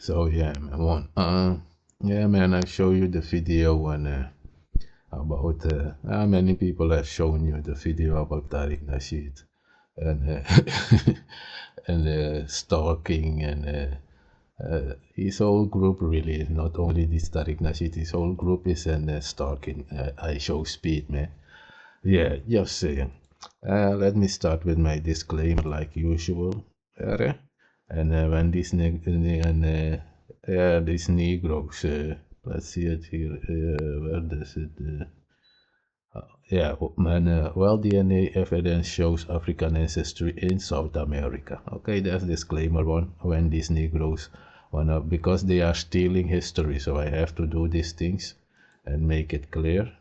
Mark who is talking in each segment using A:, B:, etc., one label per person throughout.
A: So yeah, man. Yeah, man. I show you the video when about how many people have shown you the video about Tariq Nasheed and and stalking and his whole group really, not only this Tariq Nasheed, his whole group is in stalking. I show speed, man. Yeah, just saying. Let me start with my disclaimer, like usual. And when these Negroes, let's see it here. Where does it? Yeah, man. Well, DNA evidence shows African ancestry in South America. Okay, that's disclaimer one. When these Negroes wanna, because they are stealing history, so I have to do these things and make it clear.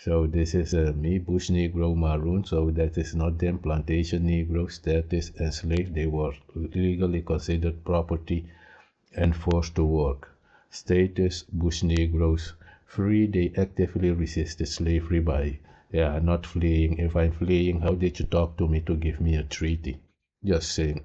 A: So this is me, Bush Negro Maroon. So that is not them plantation Negroes that is enslaved. They were legally considered property and forced to work. Status Bush Negroes free. They actively resisted slavery by not fleeing. If I'm fleeing, how did you talk to me to give me a treaty? Just saying,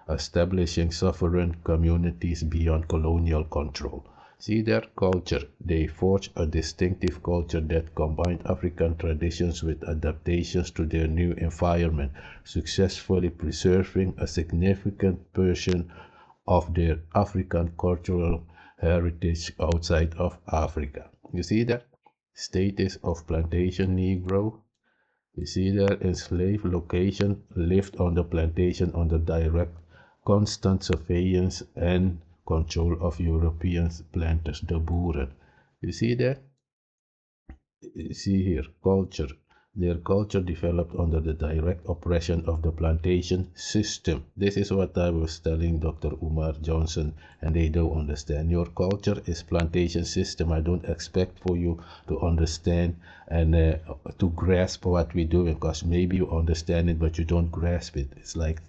A: establishing sovereign communities beyond colonial control. See their culture. They forged a distinctive culture that combined African traditions with adaptations to their new environment, successfully preserving a significant portion of their African cultural heritage outside of Africa. You see that? Status of plantation Negro. You see that enslaved location lived on the plantation under direct, constant surveillance and control of European planters, the boeren. You see that? You see here, culture. Their culture developed under the direct oppression of the plantation system. This is what I was telling Dr. Umar Johnson, and they don't understand. Your culture is plantation system. I don't expect for you to understand and to grasp what we do, because maybe you understand it, but you don't grasp it. It's like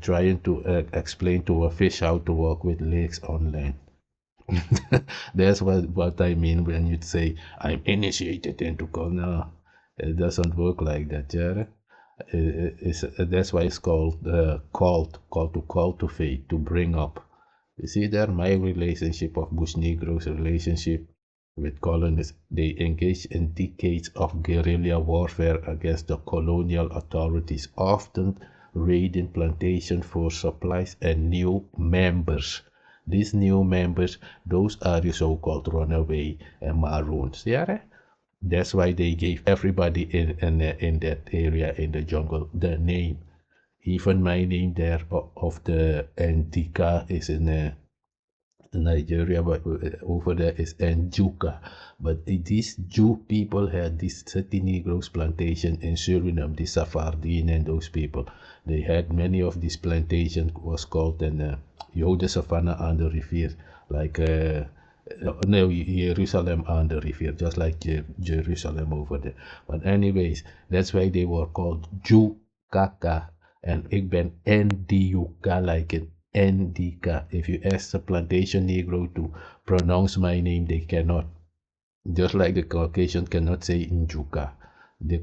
A: trying to explain to a fish how to walk with legs on land. That's what I mean when you say I'm initiated into call. No, it doesn't work like that, yeah. That's why it's called call to cultivate, to bring up. You see there, my relationship of Bush Negroes relationship with colonists. They engaged in decades of guerrilla warfare against the colonial authorities, often raiding plantation for supplies and new members. These new members, those are the so-called runaway and maroons. Yeah, that's why they gave everybody in that area in the jungle the name. Even my name there of the Ndika is in Nigeria, but over there is Njuka. But these Jew people had this city Negroes plantation in Suriname, the Safardine and those people. They had many of these plantations was called in Jode Savannah aan de rivier, like no, Jerusalem aan de rivier, just like Jerusalem over there. But anyways, that's why they were called Jew Kaka. En ik ben Ndika, like it Ndika. If you ask the plantation Negro to pronounce my name, they cannot. Just like the Caucasian cannot say Njuka. The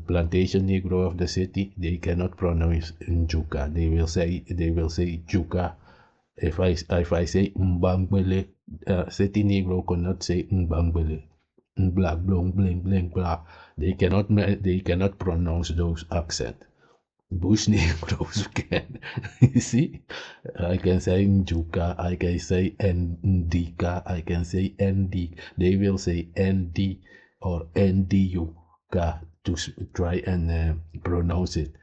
A: plantation Negro of the city, they cannot pronounce Njuka. They will say Juka. If I say Mbangbele, city Negro cannot say Mbangbele. Black, blong, bling, bling, blah. They cannot pronounce those accents. Bush Negroes can. You see, I can say Njuka, I can say Ndika, I can say Nd. They will say Nd or Nduka to try and pronounce it.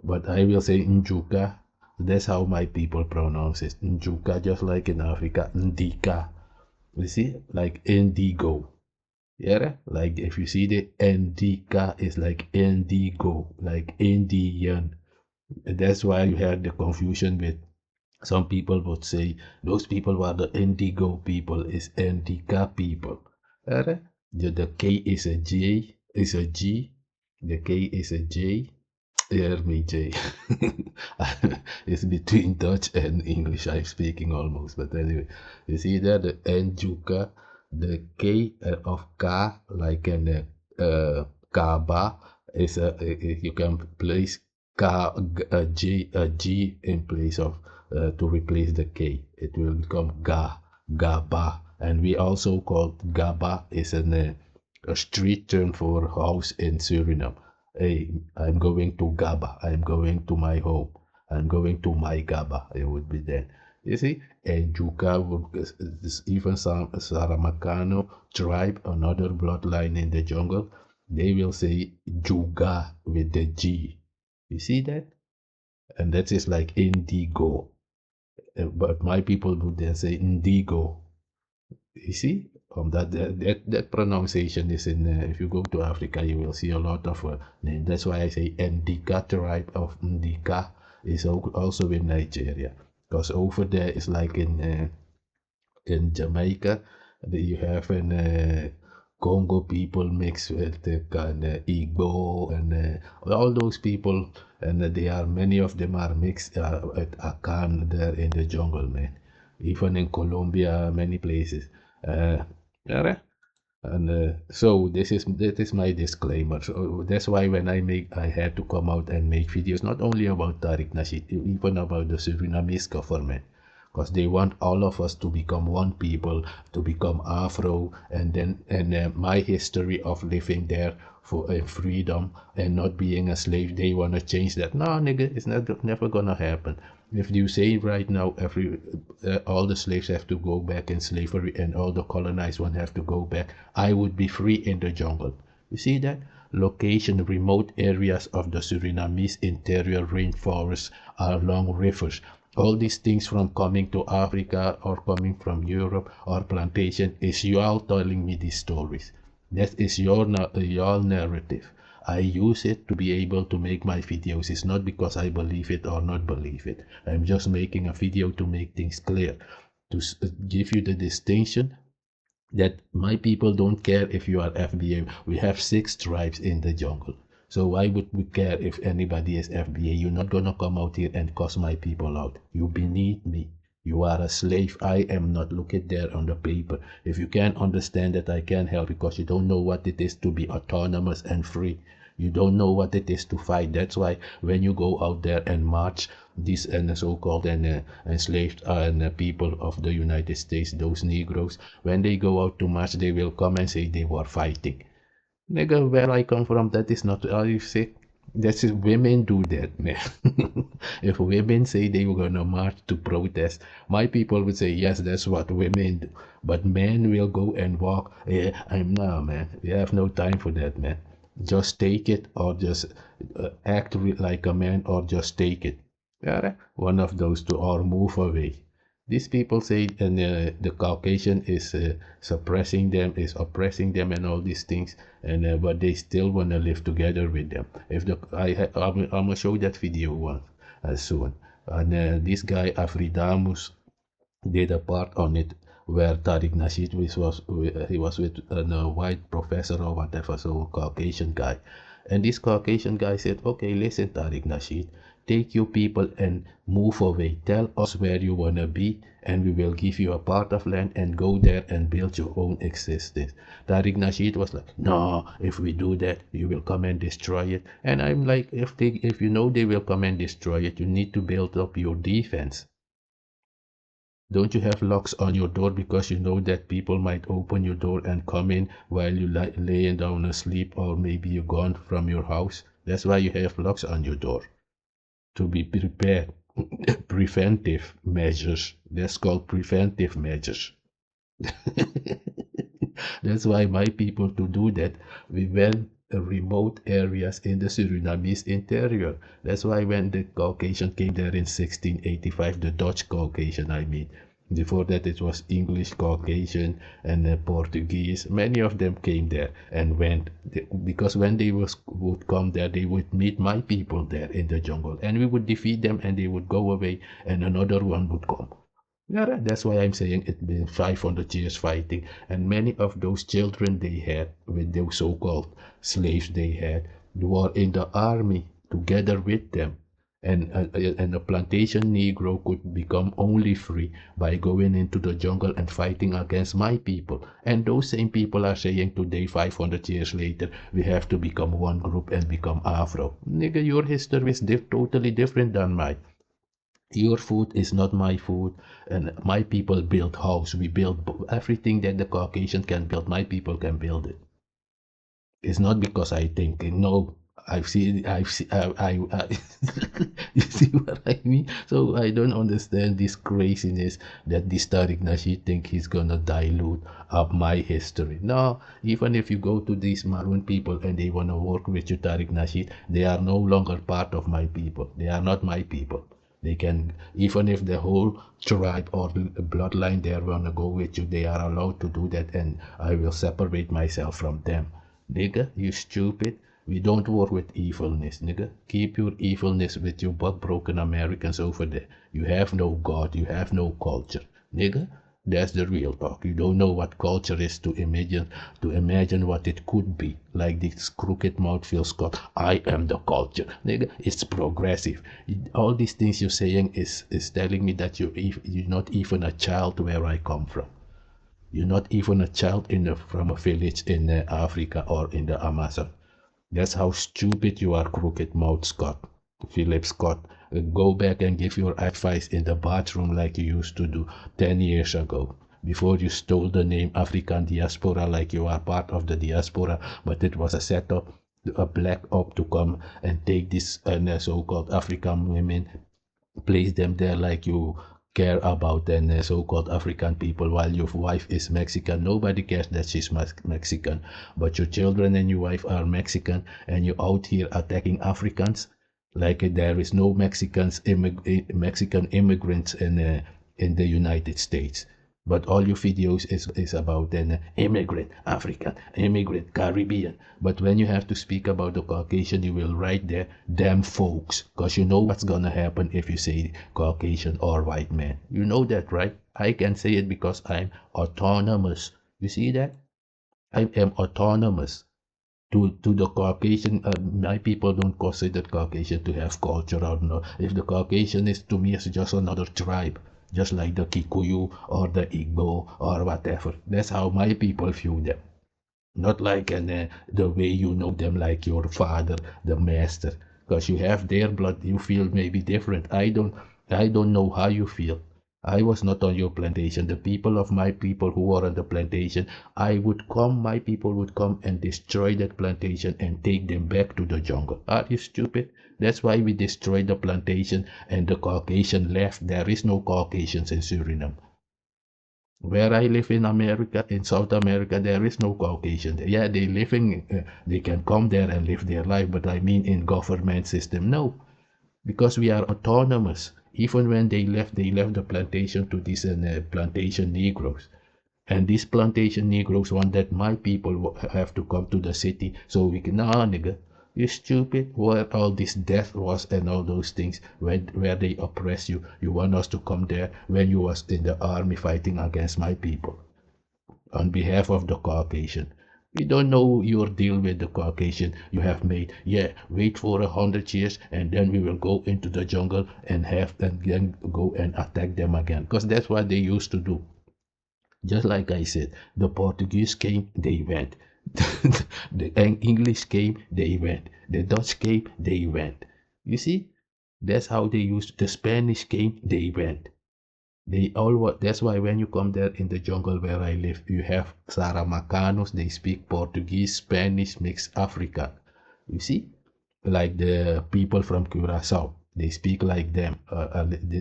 A: But I will say Njuka. That's how my people pronounce it. Njuka, just like in Africa, Ndika. You see, like indigo. Yeah, like if you see the Ndika is like indigo, like Indian. That's why you had the confusion with some people would say those people were the indigo people is Ndika people. Yeah, the K is a J, is a G, the K is a J. Hear me, J. It's between Dutch and English. I'm speaking almost, but anyway, you see there the Njuka, the K of K, like an Kaaba, you can place K, a G in place of to replace the K. It will become Ga, Gaba. And we also call Gaba is a street term for house in Suriname. Hey, I'm going to Gaba. I'm going to my home. I'm going to my Gaba. It would be then. You see, and Juka would even some Saramacano tribe, another bloodline in the jungle, they will say Juga with the G. You see that? And that is like indigo. But my people would then say indigo. You see? That pronunciation is in, if you go to Africa, you will see a lot of names. That's why I say Ndika tribe of Ndika is also in Nigeria. Because over there it's like in Jamaica, you have an Congo people mixed with the kind of Igbo and all those people, and they are many of them are mixed at Akan there in the jungle, man. Even in Colombia, many places. Yeah, and so this is my disclaimer. So that's why when I had to come out and make videos not only about Tariq Nasheed, even about the Surinamese government, because they want all of us to become one people, to become Afro, and then my history of living there for freedom and not being a slave, they want to change that. No, nigga, it's never gonna happen. If you say right now all the slaves have to go back in slavery and all the colonized one have to go back, I would be free in the jungle. You see that? Location remote areas of the Surinamese interior rainforests along rivers. All these things from coming to Africa or coming from Europe or plantation is you all telling me these stories. That is your narrative. I use it to be able to make my videos. It's not because I believe it or not believe it. I'm just making a video to make things clear, to give you the distinction that my people don't care if you are FBA. We have 6 tribes in the jungle. So why would we care if anybody is FBA? You're not gonna come out here and cuss my people out. You beneath me. You are a slave. I am not. Look at there on the paper. If you can't understand that, I can help because you don't know what it is to be autonomous and free. You don't know what it is to fight. That's why when you go out there and march, these and the so-called enslaved people of the United States, those Negroes, when they go out to march, they will come and say they were fighting. Nigga, where I come from, that is not. Are you sick? That's it. Women do that, man. If women say they were gonna march to protest, my people would say yes, that's what women do. But men will go and walk. Yeah, I'm now, man. We have no time for that, man. Just take it, or just act like a man, or just take it. Yeah, one of those two, or move away. These people say, and the Caucasian is suppressing them, is oppressing them, and all these things, and but they still want to live together with them. If the I'm gonna show that video one soon, and this guy Afridamus did a part on it where Tariq Nasheed he was with a white professor or whatever, so Caucasian guy, and this Caucasian guy said, "Okay, listen, Tariq Nasheed, take your people and move away. Tell us where you wanna be, and we will give you a part of land and go there and build your own existence." Tariq Nasheed was like, "No, if we do that, you will come and destroy it." And I'm like, if you know they will come and destroy it, you need to build up your defense. Don't you have locks on your door because you know that people might open your door and come in while you laying down asleep, or maybe you're gone from your house? That's why you have locks on your door, to be prepared. Preventive measures. That's called preventive measures. That's why my people to do that. We went remote areas in the Surinamese interior. That's why when the Caucasian came there in 1685, the Dutch Caucasian, I mean. Before that, it was English Caucasian and Portuguese. Many of them came there and went because when they would come there, they would meet my people there in the jungle, and we would defeat them, and they would go away, and another one would come. Yeah, that's why I'm saying it's been 500 years fighting, and many of those children they had with those so-called slaves they had were in the army together with them, and a plantation Negro could become only free by going into the jungle and fighting against my people. And those same people are saying today, 500 years later, we have to become one group and become Afro. Nigga, your history is totally different than mine. Your food is not my food, and my people build house. We build everything that the Caucasian can build. My people can build it. It's not because I think. No, I've seen, you see what I mean? So I don't understand this craziness that this Tariq Nasheed think he's gonna dilute up my history. No, even if you go to these Maroon people and they wanna work with you, Tariq Nasheed, they are no longer part of my people. They are not my people. They can, even if the whole tribe or bloodline there wanna go with you, they are allowed to do that, and I will separate myself from them. Nigga, you stupid. We don't work with evilness, nigga. Keep your evilness with your butt broken Americans over there. You have no God, you have no culture. Nigga, that's the real talk. You don't know what culture is to imagine what it could be. Like this crooked mouth Phil Scott, I am the culture. Nigga, it's progressive. All these things you're saying is telling me that you're not even a child where I come from. You're not even a child from a village in Africa or in the Amazon. That's how stupid you are, crooked mouth Scott. Philip Scott. Go back and give your advice in the bathroom like you used to do 10 years ago. Before you stole the name African Diaspora like you are part of the diaspora, but it was a setup, a black op to come and take this so-called African women, place them there like you care about the so-called African people while your wife is Mexican. Nobody cares that she's Mexican, but your children and your wife are Mexican, and you're out here attacking Africans like there is no Mexican immigrants in the United States. But all your videos is about an immigrant, African, immigrant, Caribbean. But when you have to speak about the Caucasian, you will write there, damn folks, because you know what's gonna happen if you say Caucasian or white man. You know that, right? I can say it because I'm autonomous. You see that? I am autonomous. To the Caucasian, my people don't consider Caucasian to have culture or no. If the Caucasian is to me is just another tribe, just like the Kikuyu or the Igbo or whatever. That's how my people view them. Not like the way you know them, like your father, the master, because you have their blood. You feel maybe different. I don't know how you feel. I was not on your plantation. The people of my people who were on the plantation, my people would come and destroy that plantation and take them back to the jungle. Are you stupid? That's why we destroyed the plantation and the Caucasian left. There is no Caucasians in Suriname. Where I live in America, in South America, there is no Caucasian. Yeah, they can come there and live their life, but I mean in government system, no, because we are autonomous. Even when they left the plantation to these plantation Negroes. And these plantation Negroes want that my people have to come to the city so we can, nah, nigga, you stupid, where all this death was and all those things, where they oppress you. You want us to come there when you was in the army fighting against my people on behalf of the Caucasian. We don't know your deal with the Caucasian you have made. Yeah, wait for 100 years and then we will go into the jungle and then go and attack them again. Because that's what they used to do. Just like I said, the Portuguese came, they went. The English came, they went. The Dutch came, they went. You see, that's how they used. The Spanish came, they went. They all what. That's why when you come there in the jungle where I live, you have Saramacanos. They speak Portuguese, Spanish, mixed African. You see, like the people from Curacao, they speak like them.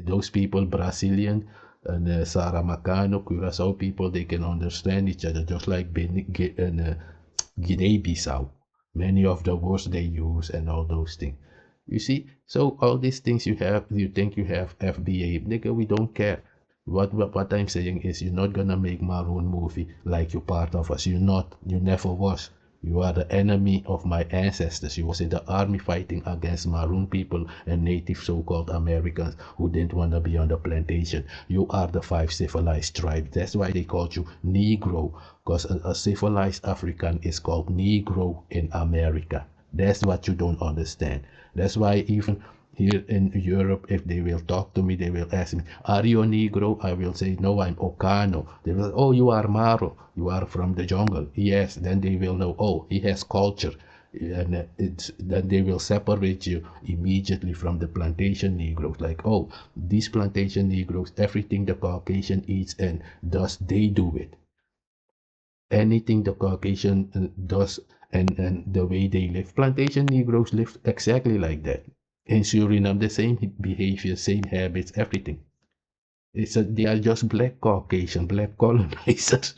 A: Those people, Brazilian and Saramacano, Curacao people, they can understand each other, just like Guinea-Bissau. Many of the words they use and all those things. You see, so all these things you think you have FBA, nigga, we don't care. What I'm saying is you're not gonna make Maroon movie like you're part of us. You're not. You never was. You are the enemy of my ancestors. You was in the army fighting against Maroon people and native so-called Americans who didn't want to be on the plantation. You are the 5 civilized tribes. That's why they called you Negro, because a civilized African is called Negro in America. That's what you don't understand. That's why even here in Europe, if they will talk to me, they will ask me, are you a Negro? I will say, no, I'm Okano. They will say, oh, you are Maro. You are from the jungle. Yes, then they will know, oh, he has culture. And then they will separate you immediately from the plantation Negroes. Like, oh, these plantation Negroes, everything the Caucasian eats and does, they do it. Anything the Caucasian does and the way they live. Plantation Negroes live exactly like that. In Suriname, the same behavior, same habits, everything. They are just black Caucasian, black colonizers,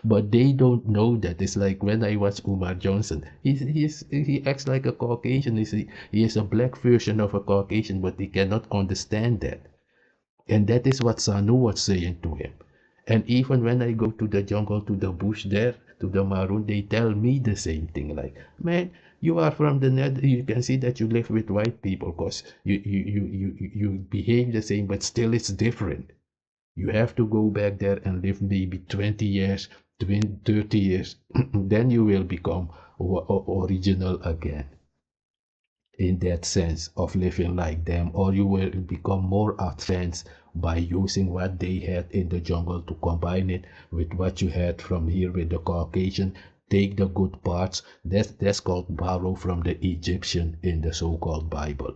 A: but they don't know that. It's like when I watch Umar Johnson, he acts like a Caucasian. He is a black version of a Caucasian, but he cannot understand that. And that is what Sanu was saying to him. And even when I go to the jungle, to the bush there, to the Maroon, they tell me the same thing. Like, man, you are from the net. You can see that you live with white people because you behave the same, but still it's different. You have to go back there and live maybe 20 years, 20, 30 years. Then you will become original again in that sense of living like them, or you will become more advanced by using what they had in the jungle to combine it with what you had from here with the Caucasian. Take the good parts. That's called borrow from the Egyptian in the so-called Bible.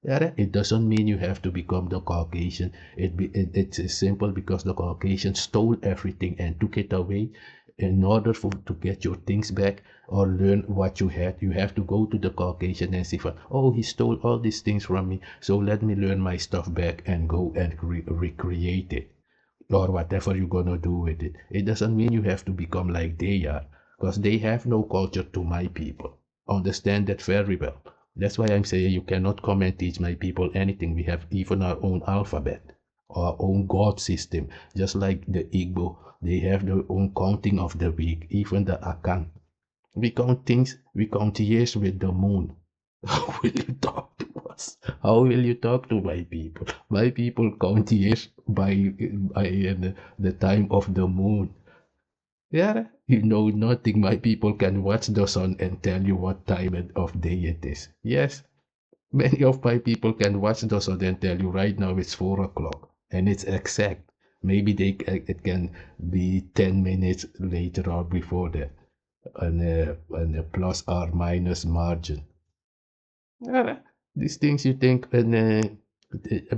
A: Yeah, it doesn't mean you have to become the Caucasian. It's simple because the Caucasian stole everything and took it away. In order to get your things back or learn what you had, you have to go to the Caucasian and see, oh, he stole all these things from me, so let me learn my stuff back and go and recreate it or whatever you're gonna do with it. It doesn't mean you have to become like they are, because they have no culture to my people. Understand that very well. That's why I'm saying you cannot come and teach my people anything. We have even our own alphabet, our own god system, just like the Igbo. They have their own counting of the week, even the Akan. We count things, we count years with the moon. How will you talk to us? How will you talk to my people? My people count years by the time of the moon. Yeah, you know nothing. My people can watch the sun and tell you what time of day it is. Yes, many of my people can watch the sun and tell you right now it's 4 o'clock and it's exact. Maybe it can be 10 minutes later or before that, and a plus or minus margin. Yeah, these things you think, and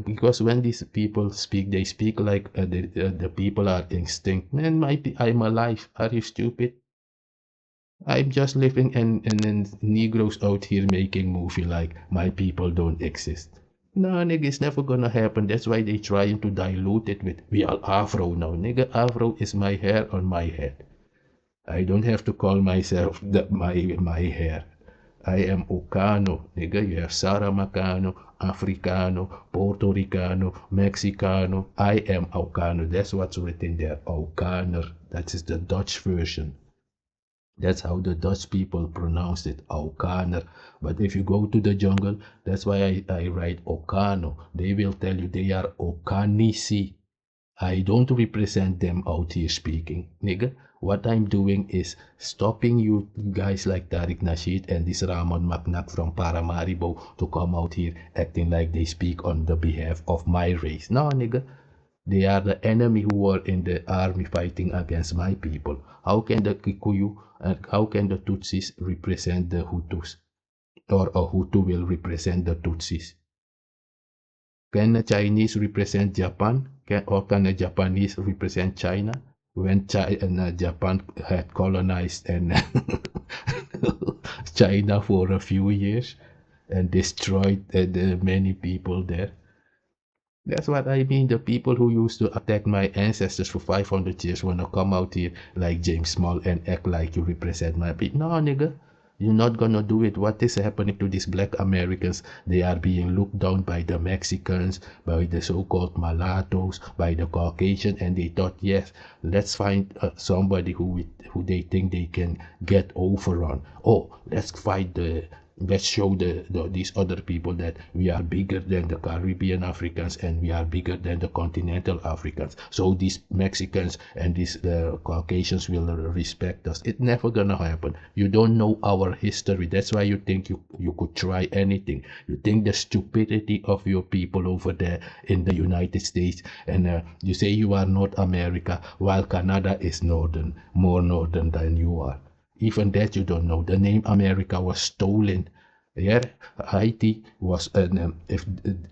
A: because when these people speak, they speak like the people are extinct. Man, I'm alive. Are you stupid? I'm just living, and then Negroes out here making movie like my people don't exist. No, nigga, it's never gonna happen. That's why they trying to dilute it with we are Afro now. Nigga, Afro is my hair on my head. I don't have to call myself my hair. I am Ocano, nigga. You have Saramacano, Africano, Puerto Ricano, Mexicano. I am Ocano. That's what's written there. Aukaner. That is the Dutch version. That's how the Dutch people pronounce it, Aukaner. But if you go to the jungle, that's why I write Ocano. They will tell you they are Okanisi. I don't represent them out here speaking, nigga. What I'm doing is stopping you guys like Tariq Nasheed and this Ramon Macnac from Paramaribo to come out here acting like they speak on the behalf of my race. No, nigga. They are the enemy who were in the army fighting against my people. How can the Kikuyu and how can the Tutsis represent the Hutus? Or a Hutu will represent the Tutsis? Can a Chinese represent Japan? Or can a Japanese represent China? When China, Japan had colonized and China for a few years and destroyed many people there. That's what I mean. The people who used to attack my ancestors for 500 years wanna come out here like James Small and act like you represent my people. No, nigga. You're not gonna do it. What is happening to these black Americans? They are being looked down by the Mexicans, by the so-called mulattoes, by the Caucasian, and they thought, yes, let's find somebody who they think they can get over on. Oh, let's show these other people that we are bigger than the Caribbean Africans and we are bigger than the continental Africans. So these Mexicans and these Caucasians will respect us. It's never gonna happen. You don't know our history. That's why you think you could try anything. You think the stupidity of your people over there in the United States, and you say you are North America while Canada is more northern than you are. Even that you don't know. The name America was stolen. Yeah, Haiti was if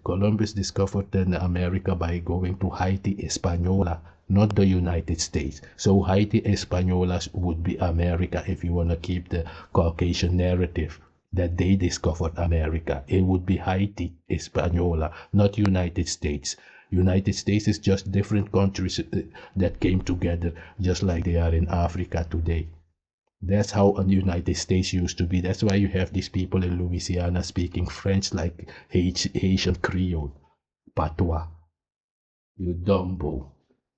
A: Columbus discovered America by going to Haiti Hispaniola, not the United States. So Haiti Hispaniola would be America if you want to keep the Caucasian narrative that they discovered America. It would be Haiti Hispaniola, not United States. United States is just different countries that came together, just like they are in Africa today. That's how the United States used to be. That's why you have these people in Louisiana speaking French like Haitian Creole, patois. You dumbo.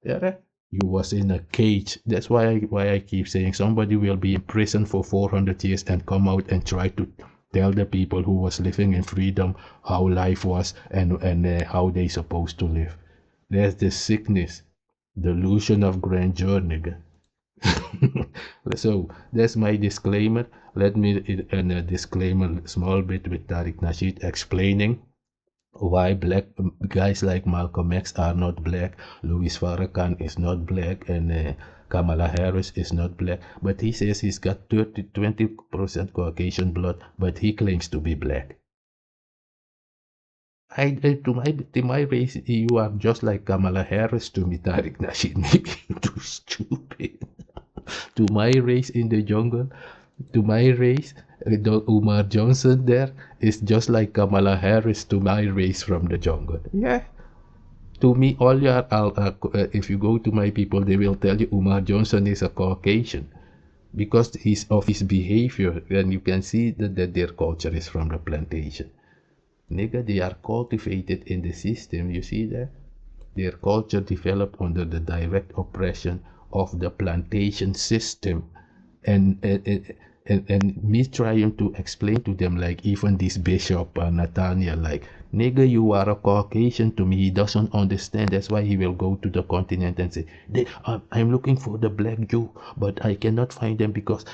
A: Yeah, you was in a cage. That's why I keep saying somebody will be in prison for 400 years and come out and try to tell the people who was living in freedom how life was and how they supposed to live. There's the sickness, delusion of grandeur, nigga. So that's my disclaimer. Let me in a disclaimer small bit with Tariq Nasheed explaining why black guys like Malcolm X are not black, Louis Farrakhan is not black, and Kamala Harris is not black. But he says he's got 20% Caucasian blood, but he claims to be black. To my race, you are just like Kamala Harris to me, Tariq Nasheed. Maybe too stupid. To my race in the jungle, to my race, Umar Johnson there is just like Kamala Harris to my race from the jungle. Yeah. To me, all you are, if you go to my people, they will tell you Umar Johnson is a Caucasian because of his behavior. And you can see that their culture is from the plantation. Nigga, they are cultivated in the system. You see that? Their culture developed under the direct oppression of the plantation system. And me trying to explain to them, like even this bishop Nathaniel, like, nigga, you are a Caucasian to me. He doesn't understand. That's why he will go to the continent and say, I'm looking for the black Jew, but I cannot find them because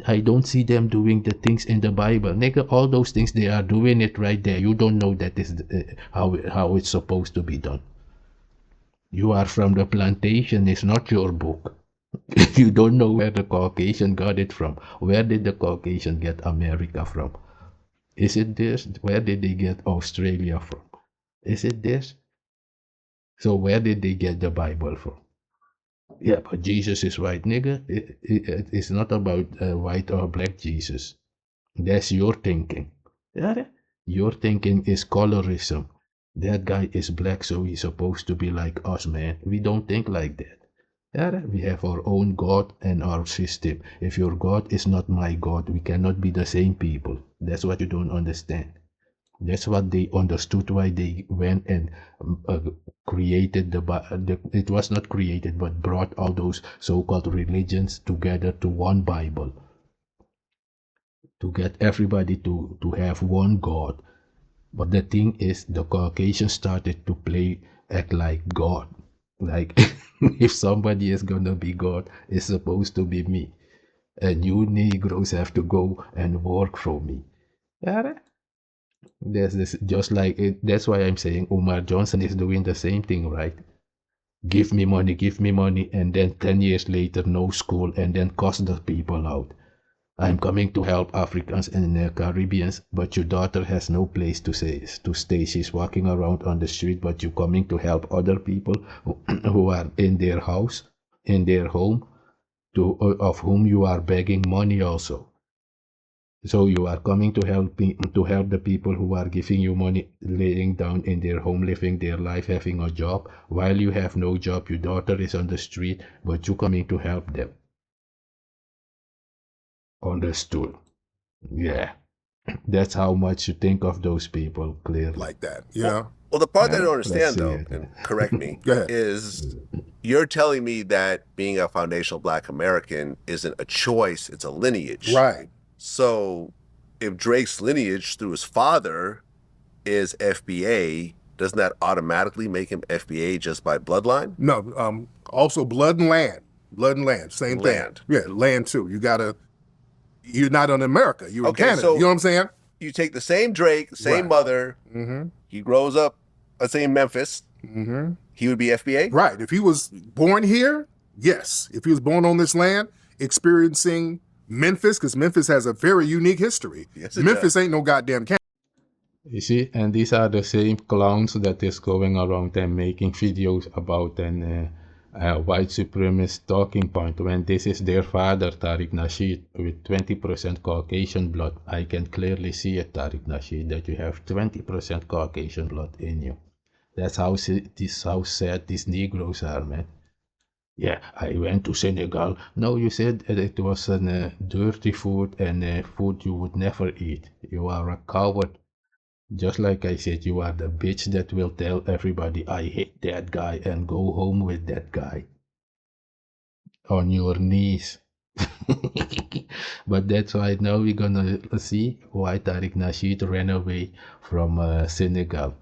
A: I don't see them doing the things in the Bible. Nigga, all those things, they are doing it right there. You don't know that is how it's supposed to be done. You are from the plantation. It's not your book. You don't know where the Caucasian got it from. Where did the Caucasian get America from? Is it this? Where did they get Australia from? Is it this? So where did they get the Bible from? Yeah, but Jesus is white, nigga. It's not about white or black Jesus. That's your thinking. Yeah? Your thinking is colorism. That guy is black, so he's supposed to be like us, man. We don't think like that. Yeah, we have our own God and our system. If your God is not my God, we cannot be the same people. That's what you don't understand. That's what they understood why they went and created it was not created, but brought all those so-called religions together to one Bible. To get everybody to have one God. But the thing is, the Caucasians started to act like God. Like, if somebody is gonna be God, it's supposed to be me. And you Negroes have to go and work for me. Yeah. There's this, just like it, that's why I'm saying Umar Johnson is doing the same thing, right? Give me money, and then 10 years later, no school, and then cuss the people out. I'm coming to help Africans and Caribbeans, but your daughter has no place to stay. She's walking around on the street, but you're coming to help other people who are in their house, in their home, of whom you are begging money also. So you are coming to help the people who are giving you money, laying down in their home, living their life, having a job, while you have no job. Your daughter is on the street, but you're coming to help them. Understood. Yeah. That's how much you think of those people, clearly.
B: Like that, yeah.
C: Well, the part that I don't understand, though, and correct me,
B: Go ahead.
C: is you're telling me that being a foundational Black American isn't a choice, it's a lineage.
B: Right.
C: So if Drake's lineage through his father is FBA, doesn't that automatically make him FBA just by bloodline?
B: No, also blood and land. Blood and land, same
C: Land.
B: thing. Yeah, land too. You're not in America, you're in Canada.
C: So
B: you know what I'm saying?
C: you take the same Drake, same
B: Right.
C: mother,
B: Mm-hmm.
C: he grows up, let's say in Memphis,
B: Mm-hmm.
C: he would be FBA?
B: Right. If he was born here, yes. If he was born on this land, experiencing Memphis, because Memphis has a very unique history.
C: Yes, it
B: Memphis
C: does.
B: ain't no goddamn camp.
A: You see, and these are the same clowns that is going around and making videos about an white supremacist talking point when this is their father, Tariq Nasheed, with 20% Caucasian blood. I can clearly see it, Tariq Nasheed, that you have 20% Caucasian blood in you. That's how sad these Negroes are, man. Yeah, I went to Senegal. No, you said that it was dirty food and food you would never eat. You are a coward. Just like I said, you are the bitch that will tell everybody I hate that guy and go home with that guy on your knees. But that's why now we're gonna see why Tariq Nasheed ran away from Senegal.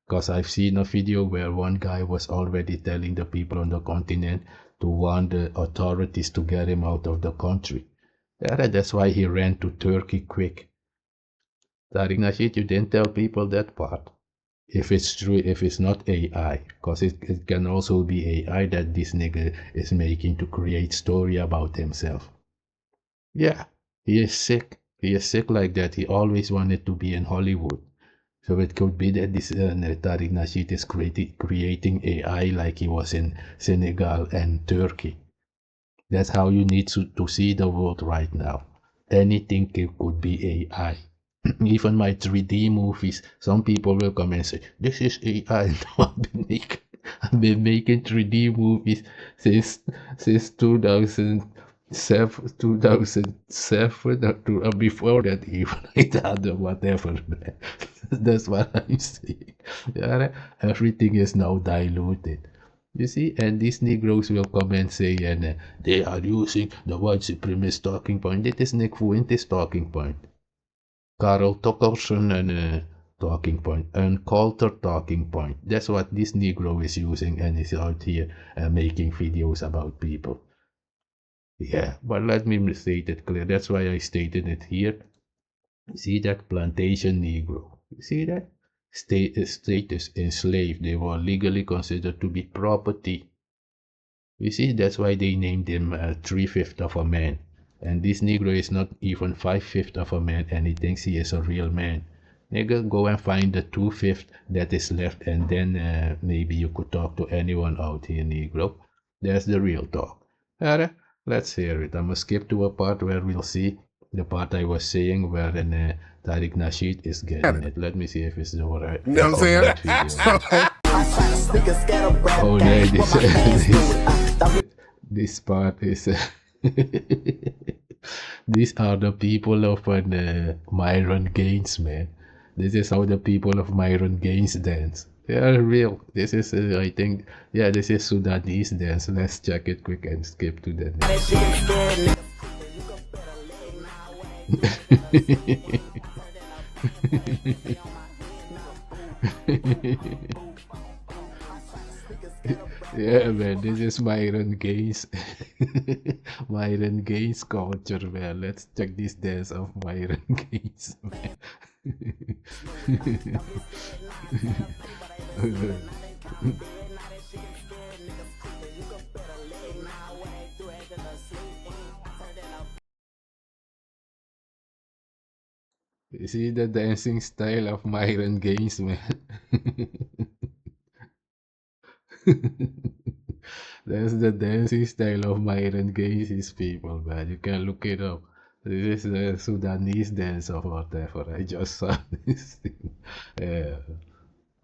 A: Because I've seen a video where one guy was already telling the people on the continent to warn the authorities to get him out of the country. Yeah, that's why he ran to Turkey quick. Tariq Nasheed, you didn't tell people that part. If it's true, if it's not AI, because it can also be AI that this nigga is making to create story about himself. Yeah, he is sick. He is sick like that. He always wanted to be in Hollywood. So it could be that this Tariq Nasheed is creating AI like he was in Senegal and Turkey. That's how you need to see the world right now. Anything could be AI. Even my 3D movies, some people will come and say, this is AI. No, I've been making 3D movies since 2007 or before that even. I don't know, whatever. That's what I'm saying. Yeah, everything is now diluted. You see, and these Negroes will come and say, and they are using the white supremacist talking point. Dit is Nick Fuentes talking point. Karel Tokkerson and talking point, and Coulter talking point. That's what this Negro is using and is out here making videos about people. Yeah, but let me state it clear. That's why I stated it here. See that plantation Negro? You see that? Status enslaved. They were legally considered to be property. You see, that's why they named him 3/5 of a man. And this Negro is not even 5/5 of a man, and he thinks he is a real man. Nigga, go and find the 2/5 that is left, and then maybe you could talk to anyone out here, Negro. That's the real talk. Alright, let's hear it. I'm gonna skip to a part where we'll see the part I was saying where Tariq Nasheed is getting it. Let me see if it's the right,
B: You know what I'm
A: right video. Oh, yeah, this part is. These are the people of Myron Gaines, man. This is how the people of Myron Gaines dance. They are real. This is, I think, yeah, this is Sudanese dance. Let's check it quick and skip to the next. Yeah, man, this is Myron Gaines. Myron Gaines culture, man. Let's check this dance of Myron Gaines, man. You see the dancing style of Myron Gaines, man. That's the dancing style of Myron Gaines people, man. You can look it up. This is the Sudanese dance of whatever. I just saw this thing. Yeah.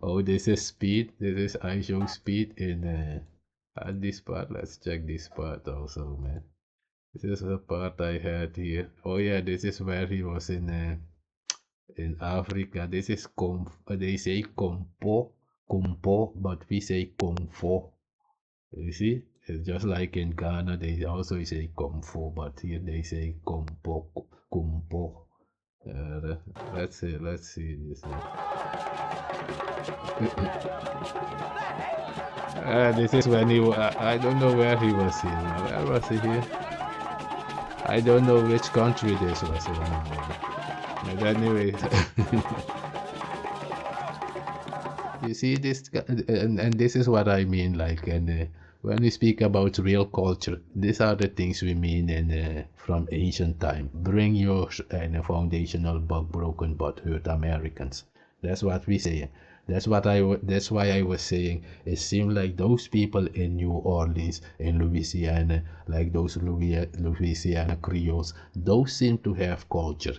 A: Oh, this is speed. This is I show speed in this part. Let's check this part also, man. This is the part I had here. Oh yeah, this is where he was in Africa. This is they say compo, but we say comfo. You see, it's just like in Ghana, they also say comfo, but here they say compo. Let's see this. This is when I don't know where he was here. Where was he here? I don't know which country this was in. But anyway, you see this, and this is what I mean, like, and when we speak about real culture, these are the things we mean in from ancient time. Bring your foundational bug broken but hurt Americans. That's what we say. That's why I was saying it seemed like those people in New Orleans, in Louisiana, like those Louisiana Creoles, those seem to have culture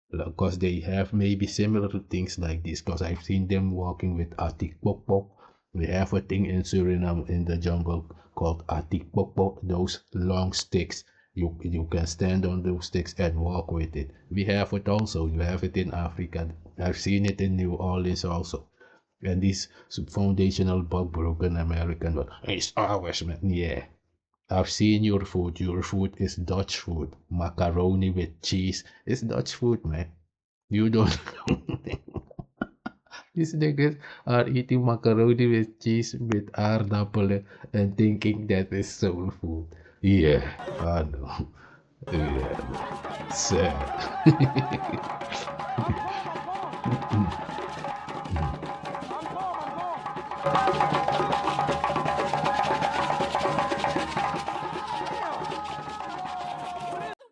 A: because they have maybe similar things like this. Because I've seen them walking with atik pokpok. We have a thing in Suriname in the jungle called atik pokpok. Those long sticks. You can stand on those sticks and walk with it. We have it also. You have it in Africa. I've seen it in New Orleans also. And this foundational bug broken American, but it's ours, man. Yeah. I've seen your food. Your food is Dutch food. Macaroni with cheese. It's Dutch food, man. You don't. These niggas are eating macaroni with cheese with aardappelen and thinking that is soul food. Yeah, I know. Yeah, man. Sad.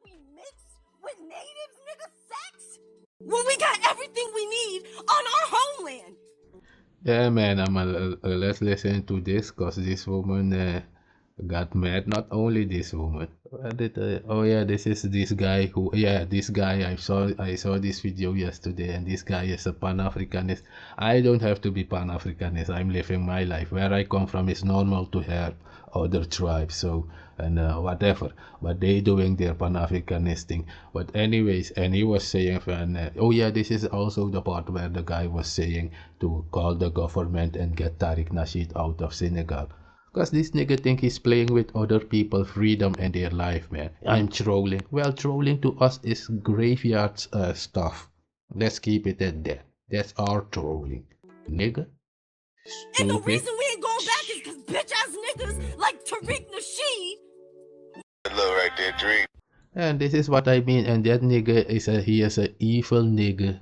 D: We mix with natives, nigga, sex? When we got everything we need on our homeland.
A: Yeah, man, let's listen to this because this woman got mad. Not only this woman. Oh yeah, this is this guy who this guy I saw this video yesterday, and this guy is a Pan-Africanist. I don't have to be Pan-Africanist. I'm living my life. Where I come from is normal to help other tribes. So and whatever, but they doing their Pan-Africanist thing. But anyways, and he was saying, oh yeah, this is also the part where the guy was saying to call the government and get Tariq Nasheed out of Senegal. Because this nigga think he's playing with other people's freedom and their life, man. I'm trolling. Well, trolling to us is graveyard stuff. Let's keep it at that. That's our trolling. Nigga.
D: And the
A: Stupid.
D: reason we ain't going back is because bitch ass niggas like Tariq Nasheed.
C: Look right there, Tariq.
A: And this is what I mean. And that nigga he is a evil nigga.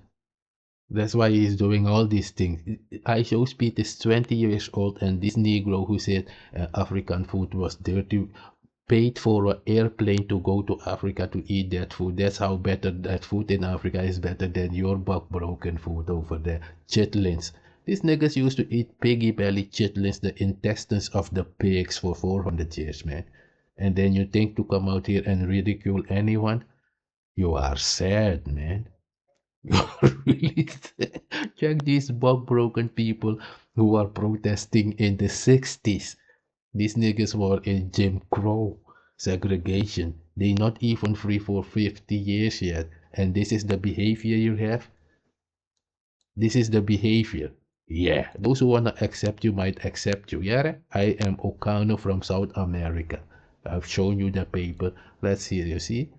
A: That's why he's doing all these things. I show Speed is 20 years old, and this Negro who said African food was dirty paid for an airplane to go to Africa to eat that food. That's how better that food in Africa is better than your buck broken food over there. Chitlins. These niggas used to eat piggy belly chitlins, the intestines of the pigs, for 400 years, man. And then you think to come out here and ridicule anyone? You are sad, man. Really sad. Check these bug broken people who are protesting in the 60s. These niggas were in Jim Crow segregation. They not even free for 50 years yet. And this is the behavior you have? This is the behavior. Yeah, those who wanna accept you might accept you. Yeah, I am Okano from South America. I've shown you the paper. Let's see, you see?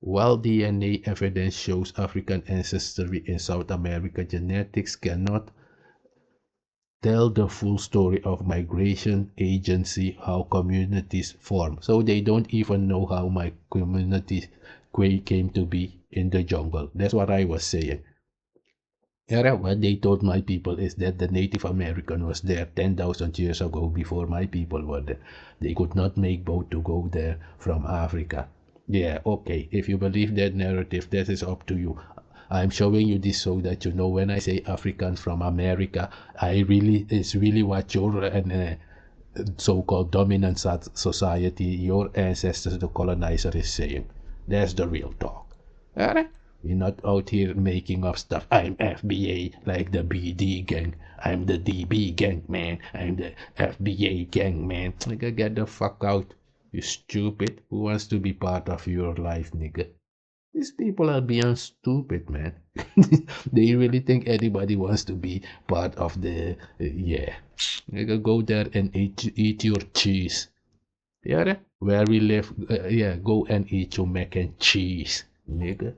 A: While DNA evidence shows African ancestry in South America, genetics cannot tell the full story of migration agency, how communities form. So they don't even know how my community came to be in the jungle. That's what I was saying. Yeah, what they told my people is that the Native American was there 10,000 years ago before my people were there. They could not make boat to go there from Africa. Yeah, okay, if you believe that narrative, that is up to you. I'm showing you this so that you know when I say Africans from America, it's really what your so-called dominant society, your ancestors, the colonizer, is saying. That's the real talk. Alright? We're not out here making up stuff. I'm FBA, like the BD gang. I'm the DB gang, man. I'm the FBA gang, man. Nigga, get the fuck out. You stupid. Who wants to be part of your life, nigga? These people are beyond stupid, man. They really think anybody wants to be part of the... yeah. Nigga, go there and eat your cheese. Yeah, where we live, go and eat your mac and cheese, nigga.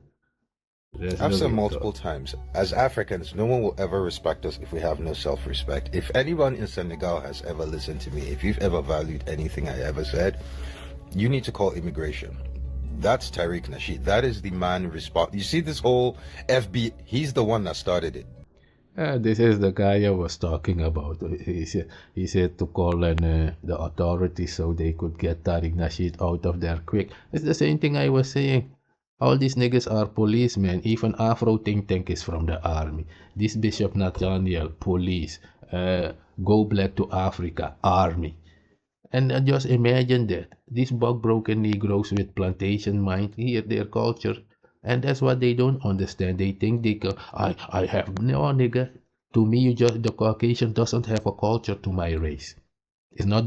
E: I've said multiple times, as Africans, no one will ever respect us if we have no self-respect. If anyone in Senegal has ever listened to me, if you've ever valued anything I ever said, you need to call immigration. That's Tariq Nasheed. That is the man responsible. You see this whole FB, he's the one that started it.
A: This is the guy I was talking about. He said to call the authorities so they could get Tariq Nasheed out of there quick. It's the same thing I was saying. All these niggas are policemen. Even Afro think tank is from the army. This Bishop Nathaniel, police. Go Black to Africa, army. And just imagine that. These bug broken Negroes with plantation mind hear their culture. And that's what they don't understand. They think they go, I have no nigga. To me, you just the Caucasian doesn't have a culture to my race. It's not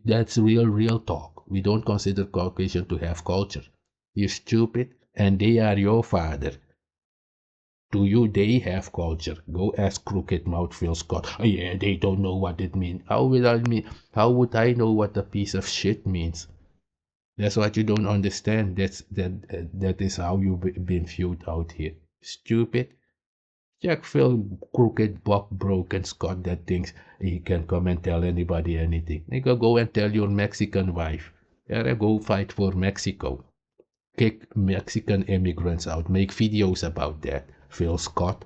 A: that's real talk. We don't consider Caucasian to have culture. You're stupid, and they are your father. To you, they have culture. Go ask Crooked Mouth Phil Scott. Oh, yeah, they don't know what it means. How would I know what a piece of shit means? That's what you don't understand. That is how you've been viewed out here. Stupid. Jack Phil Crooked Buck Broken Scott that thinks he can come and tell anybody anything. Nigga, go and tell your Mexican wife. Yeah, go fight for Mexico. Kick Mexican immigrants out. Make videos about that. Phil Scott.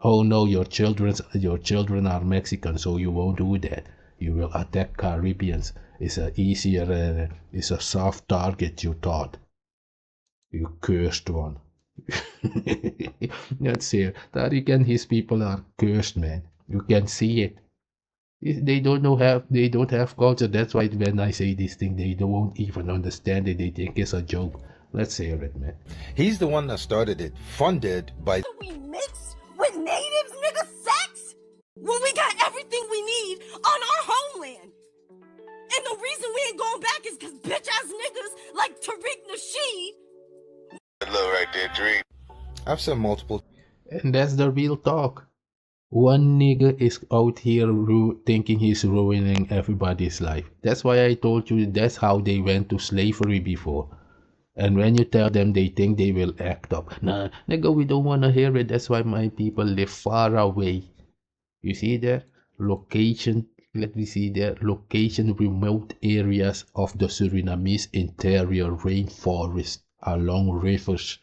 A: Oh no, your children are Mexican, so you won't do that. You will attack Caribbeans. It's it's a soft target, you thought. You cursed one. That's it. Tariq and his people are cursed, man. You can see it. They don't have culture. That's why when I say this thing, they don't even understand it. They think it's a joke. Let's hear it, man.
E: He's the one that started it, funded by.
D: We mix with natives, nigga, sex? When we got everything we need on our homeland. And the reason we ain't going back is because bitch ass niggas like Tariq Nasheed.
C: Hello, right there, Tariq.
E: I've said multiple.
A: And that's the real talk. One nigga is out here thinking he's ruining everybody's life. That's why I told you that's how they went to slavery before. And when you tell them, they think they will act up. Nah, nigga, we don't want to hear it. That's why my people live far away. You see there? Location, let me see there. Location, remote areas of the Surinamese interior rainforest along rivers.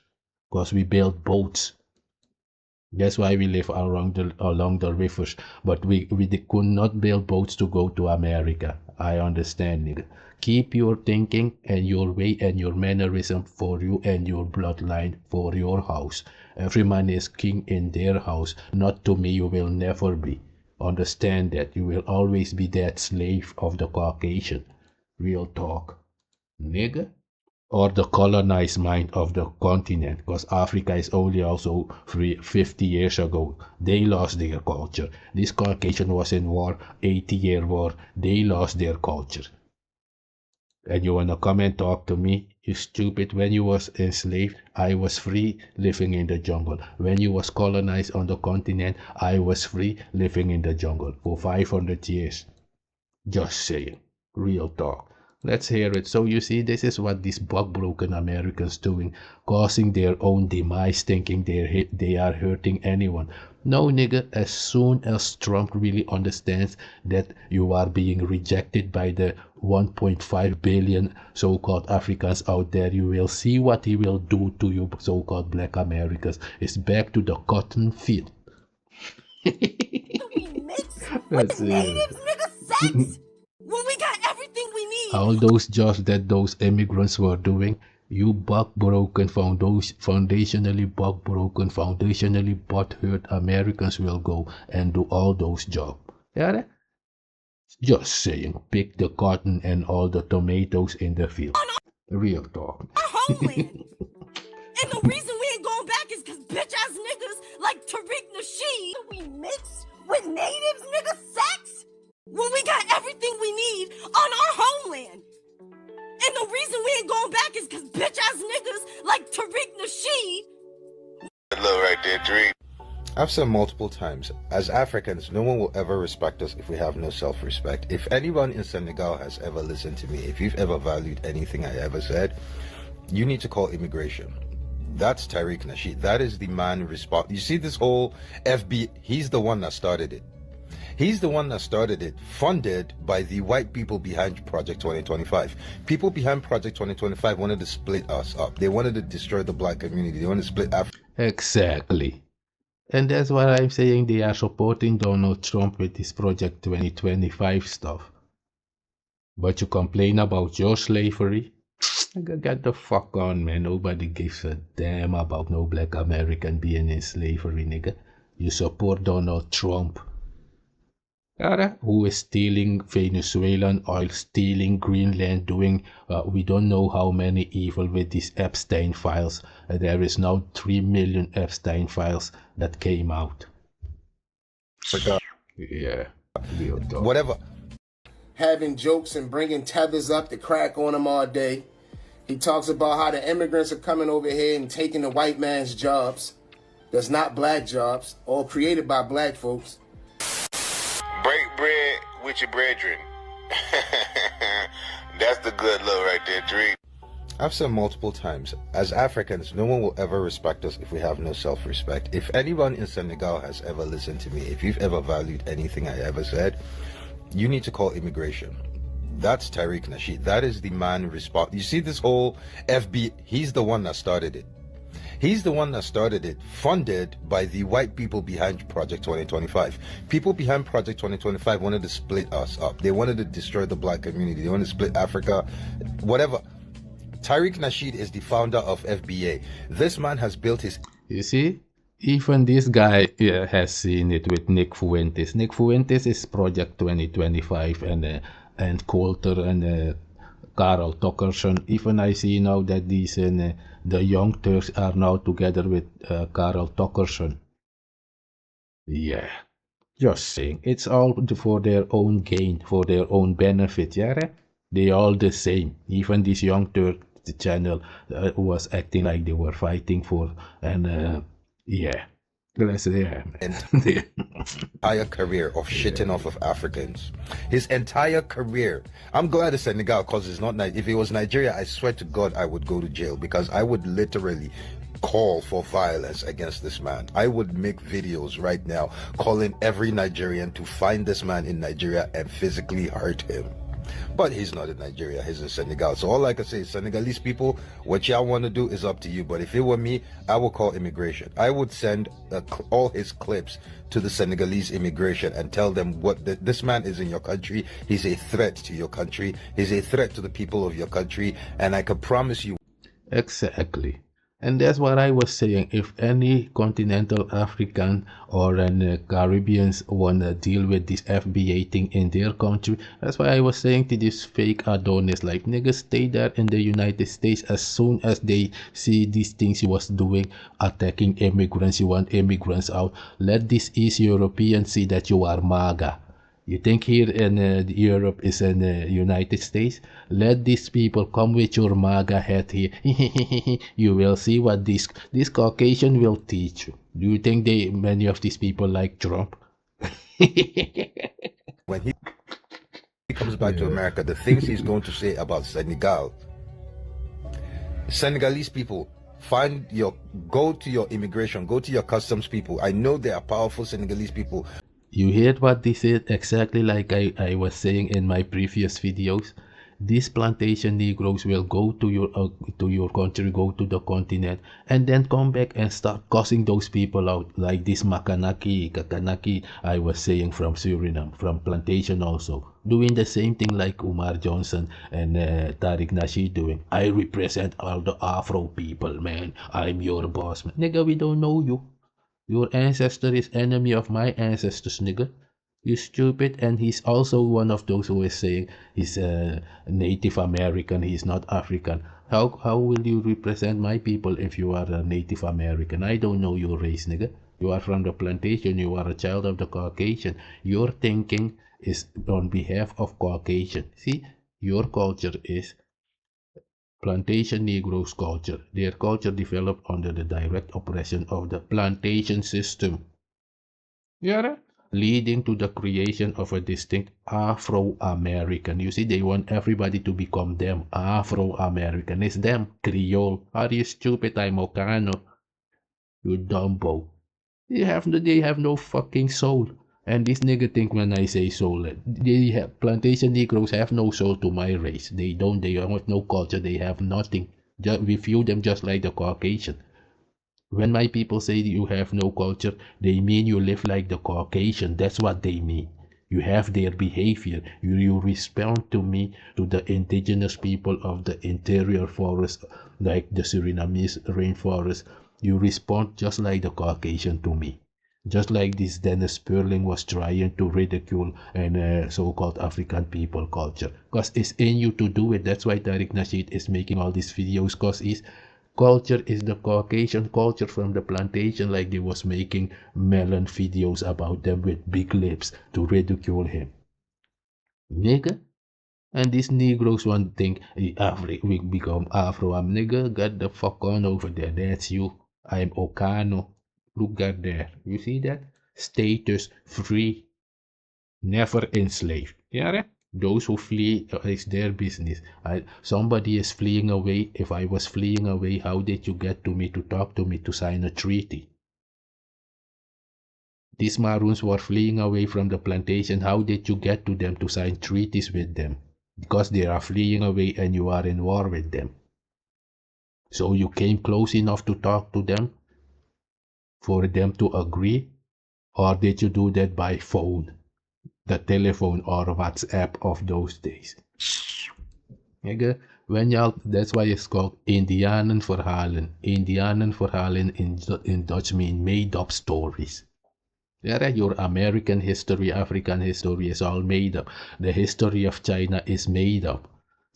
A: Because we build boats. That's why we live along the rivers. But we could not build boats to go to America. I understand, nigga. Keep your thinking and your way and your mannerism for you and your bloodline for your house. Every man is king in their house. Not to me, you will never be. Understand that you will always be that slave of the Caucasian. Real talk. Nigga. Or the colonized mind of the continent, because Africa is only also 50 years ago. They lost their culture. This Caucasian was in war, 80-year war. They lost their culture. And you wanna come and talk to me? You stupid. When you was enslaved, I was free living in the jungle. When you was colonized on the continent, I was free living in the jungle for 500 years. Just saying. Real talk. Let's hear it. So you see, this is what these bug-broken Americans doing, causing their own demise, thinking they are hurting anyone. No, nigga, as soon as Trump really understands that you are being rejected by the 1.5 billion so-called Africans out there, you will see what he will do to you so-called black Americans. It's back to the cotton field.
D: We mix with natives, nigga, sex? When we got everything we need.
A: All those jobs that those immigrants were doing, you bug-broken, foundationally bug-broken, foundationally butt-hurt Americans will go and do all those jobs. Yeah? Just saying, pick the cotton and all the tomatoes in the field. Real talk.
D: Our homeland. And the reason we ain't going back is because bitch ass niggas like Tariq Nasheed. We mix with natives, nigga, sex? When we got everything we need on our homeland. And the reason we ain't going back is because bitch ass niggas like Tariq Nasheed.
C: Hello, right there, Tariq.
E: I've said multiple times, as Africans, no one will ever respect us if we have no self-respect. If anyone in Senegal has ever listened to me, if you've ever valued anything I ever said, you need to call immigration. That's Tariq Nasheed. That is the man responsible. You see this whole FB, he's the one that started it. He's the one that started it, funded by the white people behind Project 2025. People behind Project 2025 wanted to split us up. They wanted to destroy the black community. They wanted to split Africa.
A: Exactly. And that's why I'm saying they are supporting Donald Trump with this Project 2025 stuff. But you complain about your slavery? Nigga, get the fuck on, man. Nobody gives a damn about no black American being in slavery, nigga. You support Donald Trump. Who is stealing Venezuelan oil, stealing Greenland, doing we don't know how many evil with these Epstein files. There is now 3 million Epstein files that came out. Yeah, real talk.
E: Whatever.
F: Having jokes and bringing tethers up to crack on them all day. He talks about how the immigrants are coming over here and taking the white man's jobs. That's not black jobs, all created by black folks.
G: Break bread with your brethren. That's the good look right there, Tariq.
E: I've said multiple times, as Africans, no one will ever respect us if we have no self-respect. If anyone in Senegal has ever listened to me, if you've ever valued anything I ever said, you need to call immigration. That's Tariq Nasheed. That is the man responsible. You see this whole FB, he's the one that started it. He's the one that started it, funded by the white people behind Project 2025. People behind Project 2025 wanted to split us up. They wanted to destroy the black community. They wanted to split Africa, whatever. Tariq Nasheed is the founder of FBA. This man has built his...
A: You see? Even this guy has seen it with Nick Fuentes. Nick Fuentes is Project 2025 and Coulter and Karel Tokkerson. Even I see now that these the Young Turks are now together with Karel Tokkerson. Yeah, just saying. It's all for their own gain, for their own benefit. Yeah, they all the same. Even this Young Turk channel was acting like they were fighting for and yeah. Yeah,
E: entire career of shitting off of Africans. His entire career. I'm glad it's Senegal because it's not Nigeria. If it was Nigeria, I swear to God, I would go to jail because I would literally call for violence against this man. I would make videos right now calling every Nigerian to find this man in Nigeria and physically hurt him. But he's not in Nigeria, he's in Senegal. So all I can say is, Senegalese people, what y'all want to do is up to you. But if it were me, I would call immigration. I would send all his clips to the Senegalese immigration and tell them this man is in your country. He's a threat to your country. He's a threat to the people of your country. And I can promise you.
A: Exactly. And that's what I was saying. If any continental African or an Caribbeans want to deal with this FBA thing in their country, that's why I was saying to this fake Adonis, like, niggas, stay there in the United States. As soon as they see these things he was doing, attacking immigrants, you want immigrants out, let this East European see that you are MAGA. You think here in Europe is in the United States? Let these people come with your MAGA hat here. You will see what this Caucasian will teach you. Do you think many of these people like Trump?
E: When he comes back to America, the things he's going to say about Senegal, Senegalese people, go to your immigration, go to your customs people. I know they are powerful Senegalese people.
A: You heard what they said, exactly like I was saying in my previous videos. These plantation Negroes will go to your country, go to the continent, and then come back and start cussing those people out, like this Kakanaki I was saying from Suriname, from plantation also. Doing the same thing like Umar Johnson and Tariq Nasheed doing. I represent all the Afro people, man. I'm your boss, man. Nigga, we don't know you. Your ancestor is enemy of my ancestors, nigga. You stupid. And he's also one of those who is saying he's a Native American, he's not African. How will you represent my people if you are a Native American? I don't know your race, nigga. You are from the plantation, you are a child of the Caucasian. Your thinking is on behalf of Caucasian. See, your culture is plantation Negroes culture. Their culture developed under the direct oppression of the plantation system. Yeah, leading to the creation of a distinct Afro-American. You see, they want everybody to become them. Afro-American. It's them. Creole. Are you stupid? I'm Ocano. You dumbo. They have no fucking soul. And this nigga think when I say soul, plantation Negroes have no soul to my race. They have no culture, they have nothing. We view them just like the Caucasian. When my people say you have no culture, they mean you live like the Caucasian. That's what they mean. You have their behavior. You respond to me, to the indigenous people of the interior forest, like the Surinamese rainforest. You respond just like the Caucasian to me. Just like this Dennis Sperling was trying to ridicule and so-called African people culture. Because it's in you to do it. That's why Tariq Nasheed is making all these videos, because his culture is the Caucasian culture from the plantation, like they was making melon videos about them with big lips to ridicule him. Nigga. And these Negroes want to think we become Afro. I'm nigga, get the fuck on over there. That's you. I'm Okano. Look at there. You see that? Status free. Never enslaved. Yeah? Those who flee is their business. Somebody is fleeing away. If I was fleeing away, how did you get to me to talk to me to sign a treaty? These Maroons were fleeing away from the plantation. How did you get to them to sign treaties with them? Because they are fleeing away and you are in war with them. So you came close enough to talk to them for them to agree? Or did you do that by phone, the telephone or WhatsApp of those days? Nigga, when y'all, that's why it's called Indianenverhalen. Indianenverhalen in Dutch mean made up stories. Yeah, your American history, African history is all made up. The history of China is made up.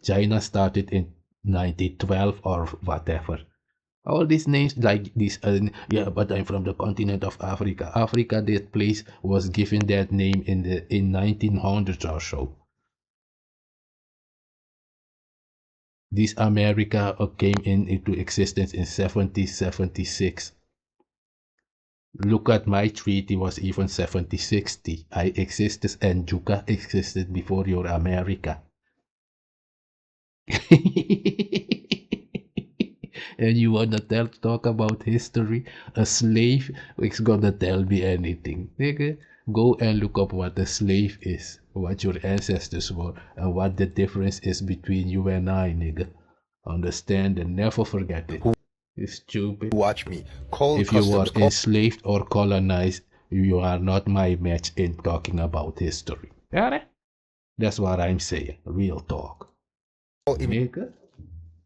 A: China started in 1912 or whatever. All these names like this, yeah, but I'm from the continent of Africa. Africa, that place was given that name in 1900 or so. This America came into existence in 1776. Look at my treaty was even 1760. I existed and Juka existed before your America. And you wanna talk about history? A slave is gonna tell me anything. Nigga, go and look up what a slave is, what your ancestors were, and what the difference is between you and I, nigga. Understand and never forget it. You stupid.
E: Watch me. Call
A: if
E: customs,
A: you are enslaved or colonized, you are not my match in talking about history. Yeah? That's what I'm saying. Real talk. Nigga.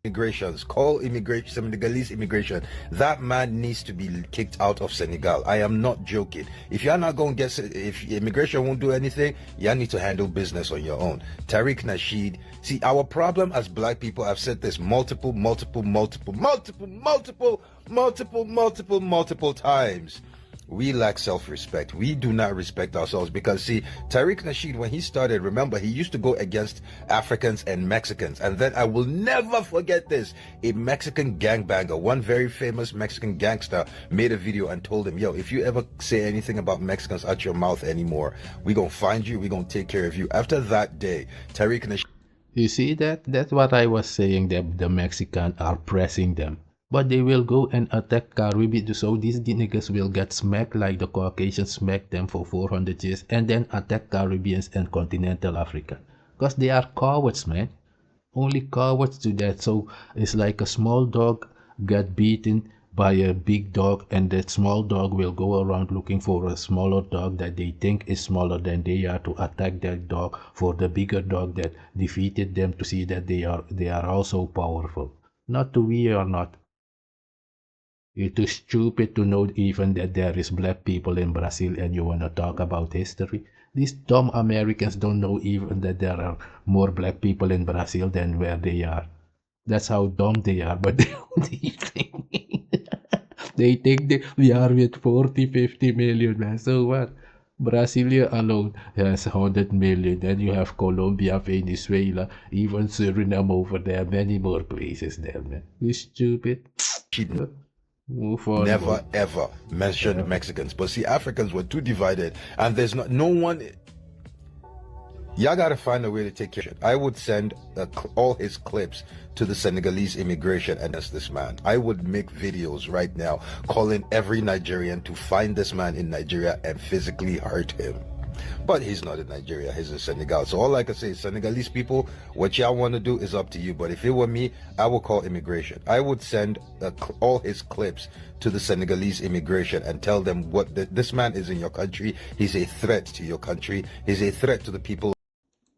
E: Immigrations, call immigration, Senegalese immigration. That man needs to be kicked out of Senegal. I am not joking. If you're not going to get, if immigration won't do anything, you need to handle business on your own. Tariq Nasheed. See, our problem as black people, I've said this multiple times. We lack self-respect. We do not respect ourselves because, see, Tariq Nasheed, when he started, remember, he used to go against Africans and Mexicans. And then I will never forget this. A Mexican gangbanger, one very famous Mexican gangster, made a video and told him, yo, if you ever say anything about Mexicans out your mouth anymore, we're going to find you, we're going to take care of you. After that day, Tariq Nasheed...
A: You see that? That's what I was saying, that the Mexicans are pressing them. But they will go and attack Caribbean, so these niggas will get smacked like the Caucasians smacked them for 400 years and then attack Caribbeans and continental Africa. Because they are cowards, man. Only cowards do that. So it's like a small dog get beaten by a big dog, and that small dog will go around looking for a smaller dog that they think is smaller than they are to attack that dog for the bigger dog that defeated them, to see that they are also powerful. Not to we are not. You're too stupid to know even that there is black people in Brazil and you want to talk about history. These dumb Americans don't know even that there are more black people in Brazil than where they are. That's how dumb they are, but they don't even they think we are with 40, 50 million, man. So what? Brasilia alone has 100 million. Then you have Colombia, Venezuela, even Suriname over there, many more places there, man. You stupid. Move on,
E: never ever mentioned Mexicans, but see, Africans were too divided, and there's no one. Y'all gotta find a way to take care of it. I would send all his clips to the Senegalese immigration and that's this man. I would make videos right now calling every Nigerian to find this man in Nigeria and physically hurt him. But he's not in Nigeria, he's in Senegal. So all I can say is, Senegalese people, what y'all want to do is up to you. But if it were me, I would call immigration. I would send all his clips to the Senegalese immigration and tell them this man is in your country. He's a threat to your country. He's a threat to the people.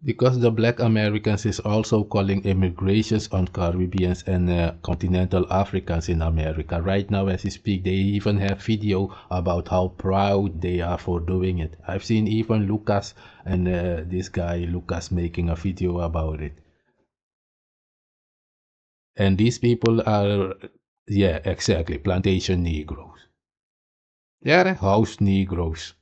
A: Because the black Americans is also calling immigrations on Caribbeans and continental Africans in America. Right now as we speak, they even have video about how proud they are for doing it. I've seen even Lucas and this guy Lucas making a video about it. And these people are, yeah, exactly, plantation Negroes. They're house Negroes.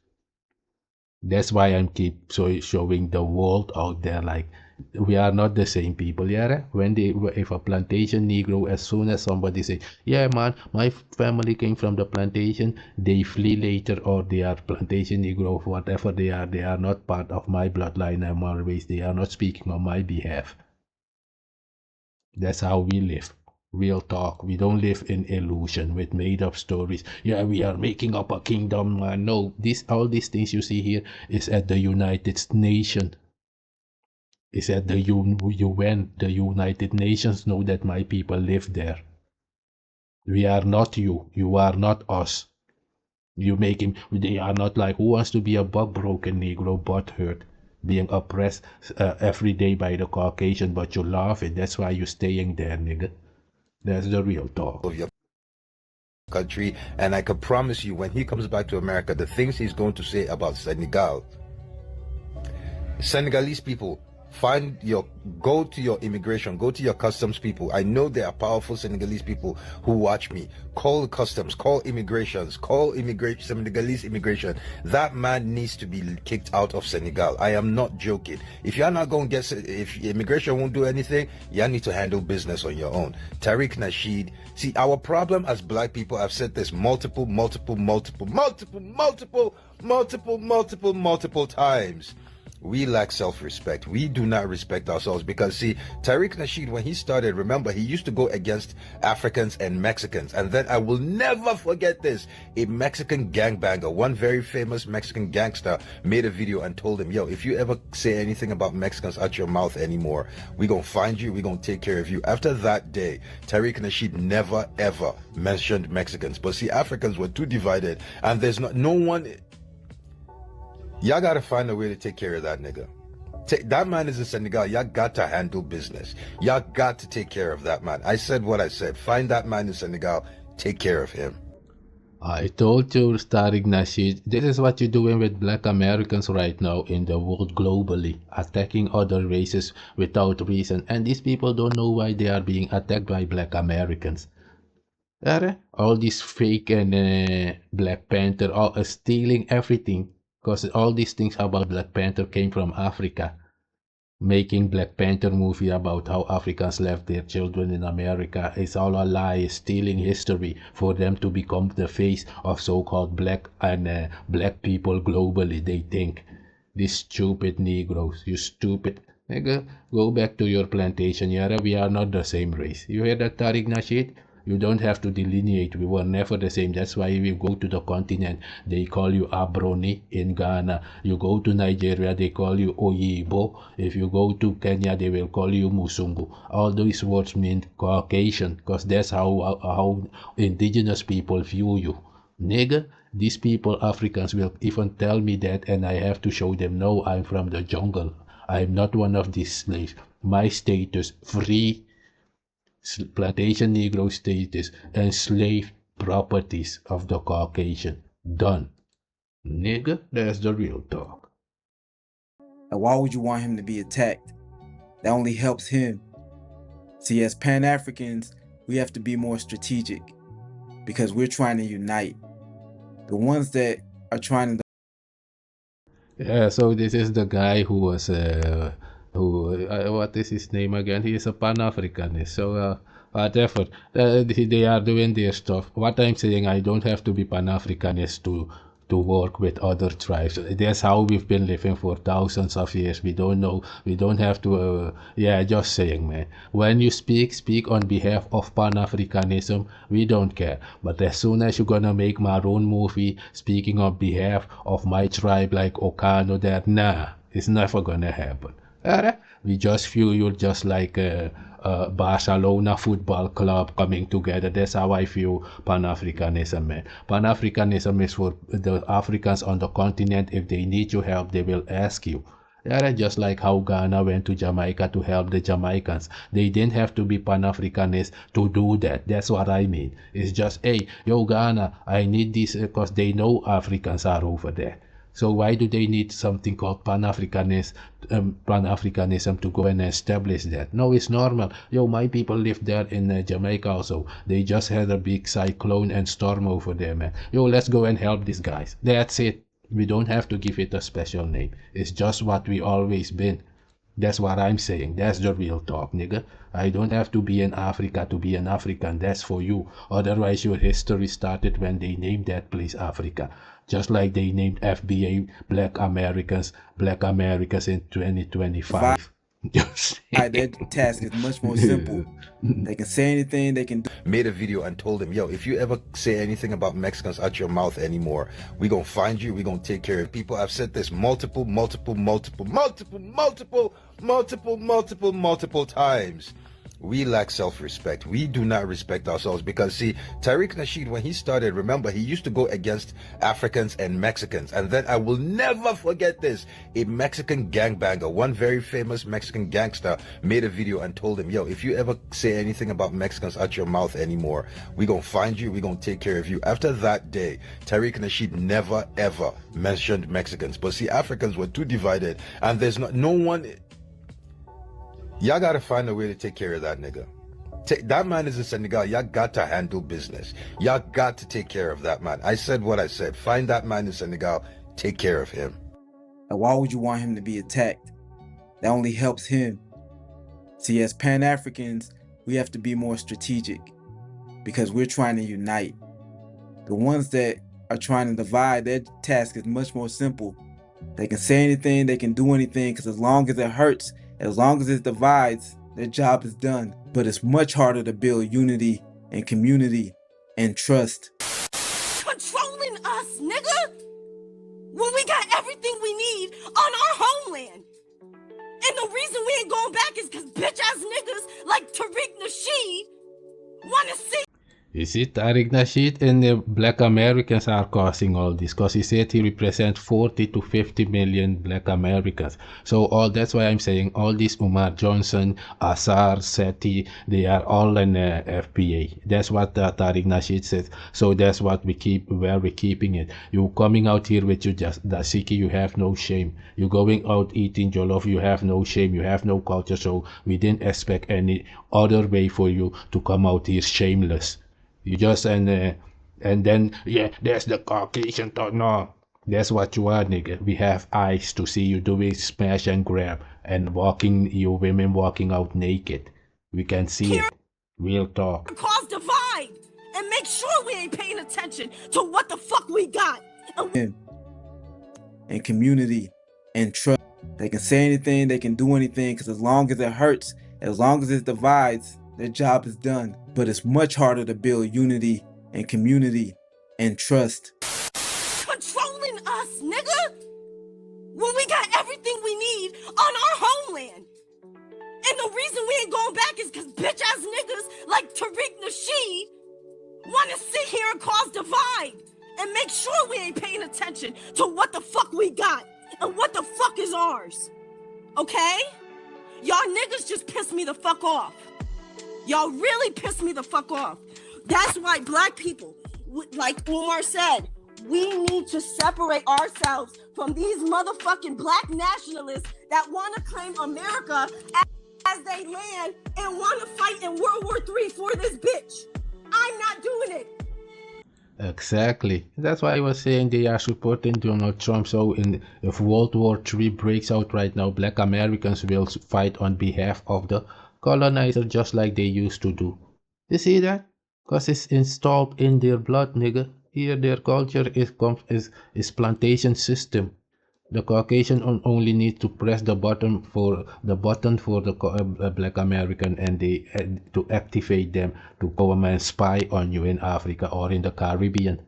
A: That's why I'm keep showing the world out there like we are not the same people. Yeah, if a plantation Negro, as soon as somebody say, yeah man, my family came from the plantation, they flee later, or they are plantation Negro, whatever they are not part of my bloodline and my race. They are not speaking on my behalf. That's how we live. Real talk. We don't live in illusion with made up stories. Yeah, we are making up a kingdom. No, all these things you see here is at the United Nations. Is at the UN. The United Nations know that my people live there. We are not you. You are not us. You make him. They are not like, who wants to be a broken Negro, butthurt, being oppressed every day by the Caucasian, but you love it. That's why you're staying there, nigga. That's the real talk.
E: Of your country, and I can promise you, when he comes back to America, the things he's going to say about Senegalese people, go to your immigration, go to your customs people. I know there are powerful Senegalese people who watch me. Call customs, call immigrations, call Senegalese immigration. That man needs to be kicked out of Senegal. I am not joking. If you're not going to if immigration won't do anything, you need to handle business on your own. Tariq Nasheed. See, our problem as black people, I've said this multiple times. We lack self-respect. We do not respect ourselves because, see, Tariq Nasheed, when he started, remember, he used to go against Africans and Mexicans. And then I will never forget this. A Mexican gangbanger, one very famous Mexican gangster, made a video and told him, yo, if you ever say anything about Mexicans out your mouth anymore, we're going to find you, we're going to take care of you. After that day, Tariq Nasheed never, ever mentioned Mexicans. But see, Africans were too divided, and there's no one... Y'all gotta find a way to take care of that nigga. That man is in Senegal. Y'all got to handle business. Y'all got to take care of that man. I said what I said. Find that man in Senegal. Take care of him.
A: I told you, Tariq Nasheed, this is what you're doing with black Americans right now in the world globally. Attacking other races without reason. And these people don't know why they are being attacked by black Americans. All these fake and Black Panther, all stealing everything. Because all these things about Black Panther came from Africa. Making Black Panther movie about how Africans left their children in America is all a lie, stealing history for them to become the face of so-called black and black people globally. They think. These stupid Negroes, you stupid. Nigga, go back to your plantation, Yara. We are not the same race. You hear that, Tariq Nasheed? You don't have to delineate. We were never the same. That's why we go to the continent. They call you Abroni in Ghana. You go to Nigeria, they call you Oyibo. If you go to Kenya, they will call you Musungu. All these words mean Caucasian, because that's how indigenous people view you. Nigga, these people, Africans, will even tell me that, and I have to show them, no, I'm from the jungle. I'm not one of these slaves. My status, free plantation Negro status, enslaved properties of the Caucasian. Done. Nigga, that's the real talk.
H: And why would you want him to be attacked? That only helps him. See, as Pan-Africans, we have to be more strategic because we're trying to unite. The ones that are trying to...
A: Yeah, so this is the guy who was what is his name again? He is a Pan-Africanist. So whatever, they are doing their stuff. What I'm saying, I don't have to be Pan-Africanist to work with other tribes. That's how we've been living for thousands of years. We don't know. We don't have to. Yeah, just saying, man. When you speak on behalf of Pan-Africanism. We don't care. But as soon as you're gonna make my own movie speaking on behalf of my tribe, like Okano, that nah, it's never gonna happen. Alright? We just feel you're just like Barcelona football club coming together. That's how I feel Pan-Africanism, man. Pan-Africanism is for the Africans on the continent. If they need your help, they will ask you. Yeah, just like how Ghana went to Jamaica to help the Jamaicans. They didn't have to be Pan-Africanists to do that. That's what I mean. It's just, hey, yo, Ghana, I need this because they know Africans are over there. So why do they need something called Pan-Africanism to go and establish that? No, it's normal. Yo, my people live there in Jamaica also. They just had a big cyclone and storm over there, man. Yo, let's go and help these guys. That's it. We don't have to give it a special name. It's just what we always been. That's what I'm saying. That's the real talk, nigga. I don't have to be in Africa to be an African. That's for you. Otherwise, your history started when they named that place Africa. Just like they named FBA Black Americans in 2025.
H: Their task is much more simple. They can say anything, they can do.
E: Made a video and told him, yo, if you ever say anything about Mexicans out your mouth anymore, we gonna find you, we gonna take care of people. I've said this multiple times. We lack self-respect. We do not respect ourselves because, see, Tariq Nasheed, when he started, remember, he used to go against Africans and Mexicans. And then I will never forget this. A Mexican gangbanger, one very famous Mexican gangster, made a video and told him, yo, if you ever say anything about Mexicans out your mouth anymore, we gonna find you, we gonna take care of you. After that day, Tariq Nasheed never, ever mentioned Mexicans. But see, Africans were too divided, and there's no one... Y'all gotta find a way to take care of that nigga. That man is in Senegal. Y'all got to handle business. Y'all got to take care of that man. I said what I said. Find that man in Senegal. Take care of him.
H: And why would you want him to be attacked? That only helps him. See, as Pan-Africans, we have to be more strategic because we're trying to unite. The ones that are trying to divide, their task is much more simple. They can say anything, they can do anything, because as long as it hurts, as long as it divides, their job is done. But it's much harder to build unity and community and trust.
D: Controlling us, nigga! When we got everything we need on our homeland. And the reason we ain't going back is because bitch-ass niggas like Tariq Nasheed wanna see...
A: You see, Tariq Nasheed and the Black Americans are causing all this because he said he represents 40 to 50 million Black Americans. So that's why I'm saying all these Umar Johnson, Assar, Seti, they are all in FBA. That's what Tariq Nasheed says. So that's what where we're keeping it. You coming out here with your dashiki, you have no shame. You going out eating jollof, you have no shame, you have no culture. So we didn't expect any other way for you to come out here shameless. You just and then yeah, that's the Caucasian thought. No, that's what you are, nigga. We have eyes to see you doing smash and grab and you women walking out naked. We can see it. Real talk.
D: Cause divide and make sure we ain't paying attention to what the fuck we got.
H: And community and trust. They can say anything, they can do anything, because as long as it hurts, as long as it divides, their job is done. But it's much harder to build unity and community and trust.
D: Controlling us, nigga! When we got everything we need on our homeland. And the reason we ain't going back is because bitch-ass niggas like Tariq Nasheed wanna sit here and cause divide and make sure we ain't paying attention to what the fuck we got and what the fuck is ours. Okay? Y'all niggas just pissed me the fuck off. Y'all really pissed me the fuck off. That's why black people, like Umar said, we need to separate ourselves from these motherfucking black nationalists that want to claim America as they land and want to fight in World War III for this bitch. I'm not doing it.
A: Exactly. That's why I was saying they are supporting Donald Trump. So if World War III breaks out right now, black Americans will fight on behalf of the colonizer just like they used to do. You see that? Because it's installed in their blood, nigga. Here, their culture is plantation system. The Caucasian only need to press the button for the Black American, and they to activate them to come and spy on you in Africa or in the Caribbean.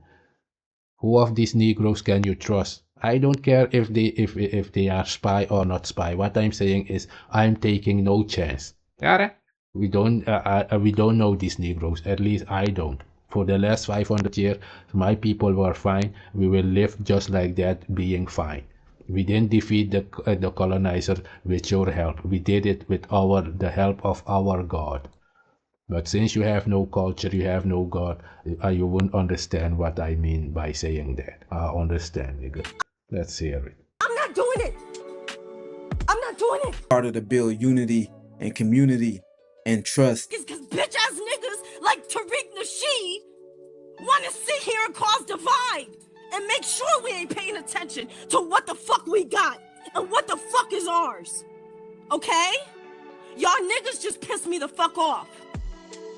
A: Who of these Negroes can you trust? I don't care if they are spy or not spy. What I'm saying is I'm taking no chance. Got we don't know these Negroes. At least I don't. For the last 500 years, my people were fine. We will live just like that, being fine. We didn't defeat the colonizer with your help. We did it with the help of our God. But since you have no culture, you have no God, you won't understand what I mean by saying that. I understand, nigga. Let's hear it.
D: I'm not doing it. I'm not doing it.
H: Harder to build unity and community and trust.
D: It's because bitch ass niggas like Tariq Nasheed want to sit here and cause divide and make sure we ain't paying attention to what the fuck we got and what the fuck is ours. Okay? Y'all niggas just pissed me the fuck off.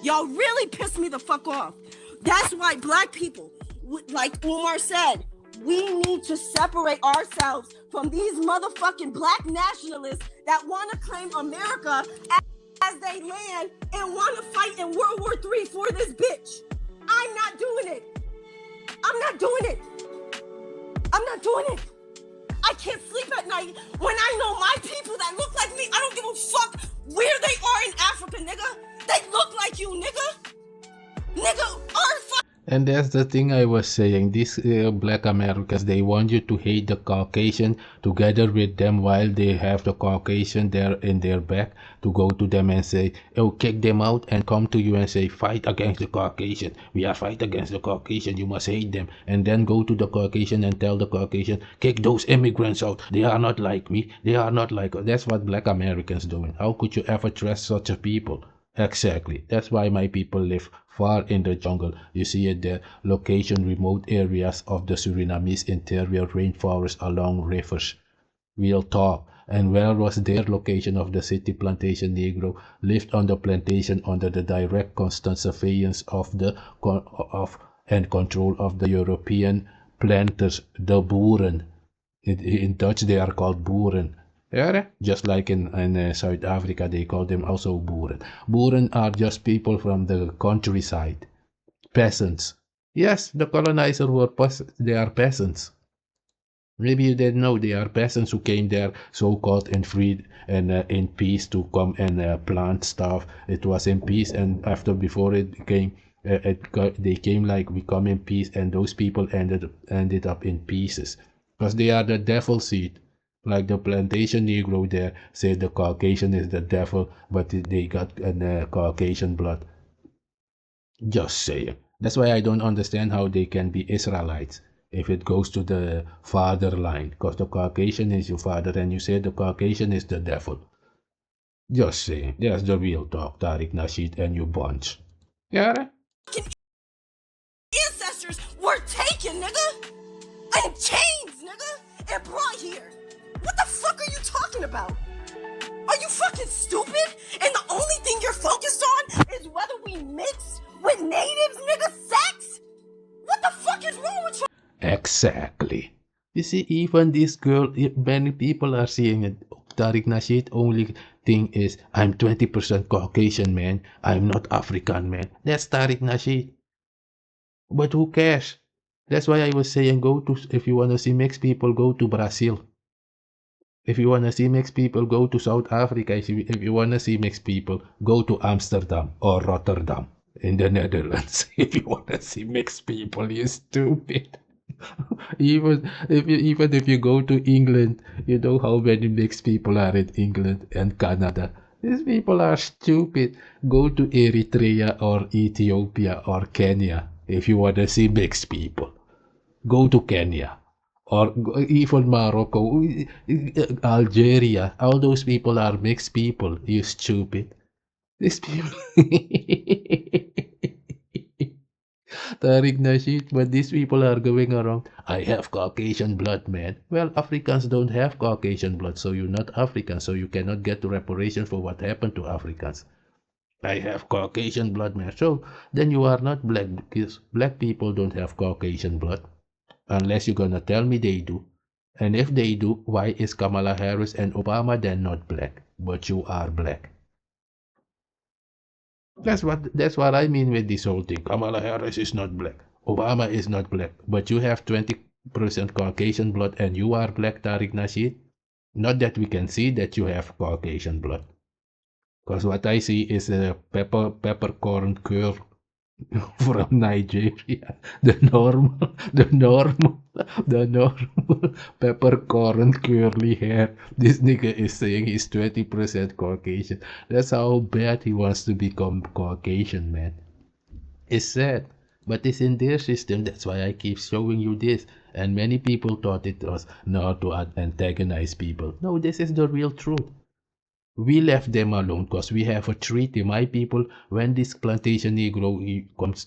D: Y'all really pissed me the fuck off. That's why black people, like Umar said, we need to separate ourselves from these motherfucking black nationalists that want to claim America as they land and want to fight in World War III for this bitch. I'm not doing it. I'm not doing it. I'm not doing it. I can't sleep at night when I know my people that look like me. I don't give a fuck where they are in Africa, nigga. They look like you, nigga. Nigga, our
A: And that's the thing I was saying. These black Americans, they want you to hate the Caucasian together with them while they have the Caucasian there in their back to go to them and say, oh, kick them out and come to you and say, fight against the Caucasian. We are fight against the Caucasian. You must hate them. And then go to the Caucasian and tell the Caucasian, kick those immigrants out. They are not like me. They are not like us. That's what black Americans doing. How could you ever trust such a people? Exactly. That's why my people live far in the jungle. You see it there, location remote areas of the Surinamese interior rainforest along rivers. We'll talk. And where was their location of the city plantation Negro lived on the plantation under the direct constant surveillance of and control of the European planters, the boeren. In Dutch they are called boeren. Yeah, just like in South Africa, they call them also boeren. Boeren are just people from the countryside, peasants. Yes, the colonizer they are peasants. Maybe you didn't know they are peasants who came there so-called in freed and in peace to come and plant stuff. It was in peace, and before it came, they came like we come in peace, and those people ended up in pieces because they are the devil seed. Like the plantation Negro there said the Caucasian is the devil, but they got Caucasian blood. Just saying. That's why I don't understand how they can be Israelites if it goes to the father line. Because the Caucasian is your father and you say the Caucasian is the devil. Just saying. That's the real talk, Tariq Nasheed and you bunch. Yeah?
D: ancestors were taken, nigga. In chains, nigga. And brought here. What the fuck are you talking about? Are you fucking stupid? And the only thing you're focused on is whether we mix with natives, nigga, sex? What the fuck is wrong with you?
A: Exactly. You see, even this girl, many people are seeing it. Tariq Nasheed only thing is, I'm 20% Caucasian, man. I'm not African, man. That's Tariq Nasheed. But who cares? That's why I was saying, if you want to see mixed people, go to Brazil. If you want to see mixed people, go to South Africa. If you want to see mixed people, go to Amsterdam or Rotterdam in the Netherlands. If you want to see mixed people, you stupid. even if you go to England, you know how many mixed people are in England and Canada. These people are stupid. Go to Eritrea or Ethiopia or Kenya if you want to see mixed people. Go to Kenya. Or even Morocco, Algeria, all those people are mixed people, you stupid. These people. Tariq Nasheed, but these people are going around, I have Caucasian blood, man. Well, Africans don't have Caucasian blood, so you're not African, so you cannot get reparation for what happened to Africans. I have Caucasian blood, man. So then you are not black because black people don't have Caucasian blood unless you're gonna tell me they do. And if they do, why is Kamala Harris and Obama then not black, but you are black? That's what I mean with this whole thing. Kamala Harris is not black. Obama is not black, but you have 20% Caucasian blood and you are black, Tariq Nasheed. Not that we can see that you have Caucasian blood. Because what I see is a peppercorn curl from Nigeria. The normal peppercorn curly hair. This nigga is saying he's 20% Caucasian. That's how bad he wants to become Caucasian, man. It's sad, but it's in their system. That's why I keep showing you this. And many people thought it was not to antagonize people. No, this is the real truth. We left them alone because we have a treaty. My people, when this plantation Negro comes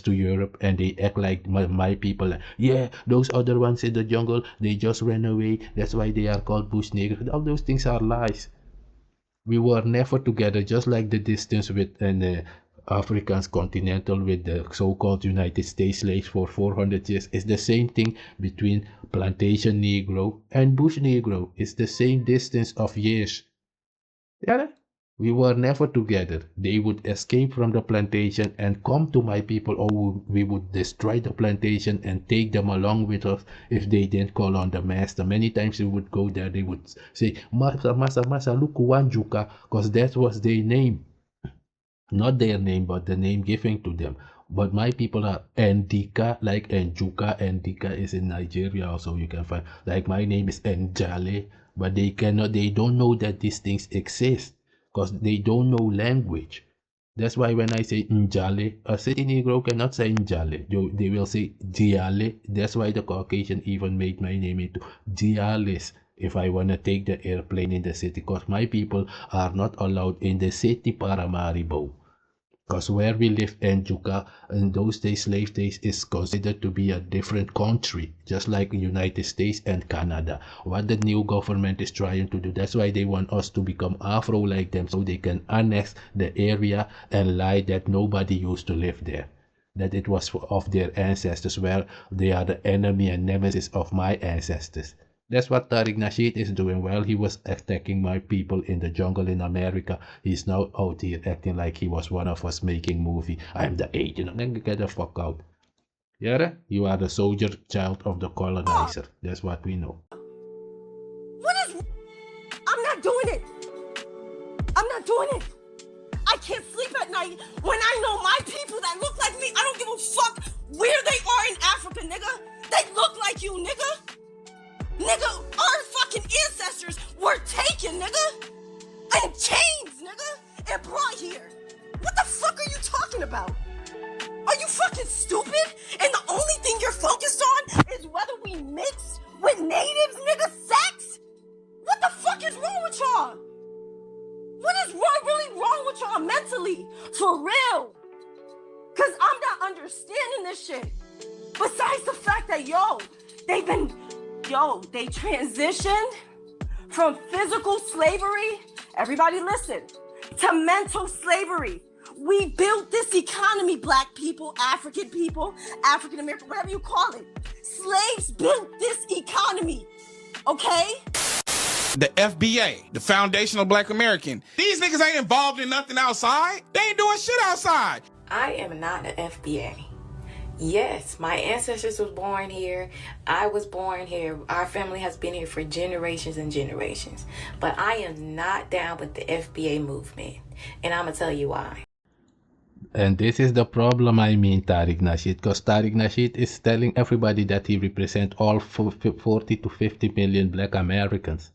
A: to Europe and they act like my people, like, yeah, those other ones in the jungle, they just ran away. That's why they are called bush Negro. All those things are lies. We were never together, just like the distance with Africans continental with the so-called United States slaves for 400 years. It's the same thing between plantation Negro and bush Negro. It's the same distance of years. Yeah, we were never together. They would escape from the plantation and come to my people, or we would destroy the plantation and take them along with us if they didn't call on the master. Many times we would go there, they would say, Masa, look, Wanjuka, because that was their name. Not their name, but the name given to them. But my people are Ndika, like Njuka. Ndika is in Nigeria also, you can find. Like my name is Njale, but they don't know that these things exist because they don't know language. That's why when I say Njale, a city Negro cannot say Njale. They will say Diale. That's why the Caucasian even made my name into Dialis if I want to take the airplane in the city, because my people are not allowed in the city Paramaribo. Because where we live in Juka, in those days, slave days, is considered to be a different country, just like the United States and Canada. What the new government is trying to do, that's why they want us to become Afro like them, so they can annex the area and lie that nobody used to live there. That it was of their ancestors, where they are the enemy and nemesis of my ancestors. That's what Tariq Nasheed is doing. While he was attacking my people in the jungle in America, he's now out here acting like he was one of us making movie. I'm the agent. Get the fuck out. Yeah, you are the soldier child of the colonizer. That's what we know.
D: What is... I'm not doing it. I'm not doing it. I can't sleep at night when I know my people that look like me. I don't give a fuck where they are in Africa, nigga. They look like you, nigga. Nigga, our fucking ancestors were taken, nigga. And chains, nigga. And brought here. What the fuck are you talking about? Are you fucking stupid? And the only thing you're focused on is whether we mix with natives, nigga, sex? What the fuck is wrong with y'all? What is really wrong with y'all mentally? For real? Because I'm not understanding this shit. Besides the fact that, they transitioned from physical slavery, everybody listen, to mental slavery. We built this economy, black people, African American, whatever you call it. Slaves built this economy, okay?
I: The FBA, the Foundational Black American. These niggas ain't involved in nothing outside. They ain't doing shit outside.
J: I am not the FBA. Yes, my ancestors was born here. I was born here. Our family has been here for generations and generations. But I am not down with the FBA movement. And I'm going to tell you why.
A: And this is the problem, Tariq Nasheed, because Tariq Nasheed is telling everybody that he represents all 40 to 50 million black Americans.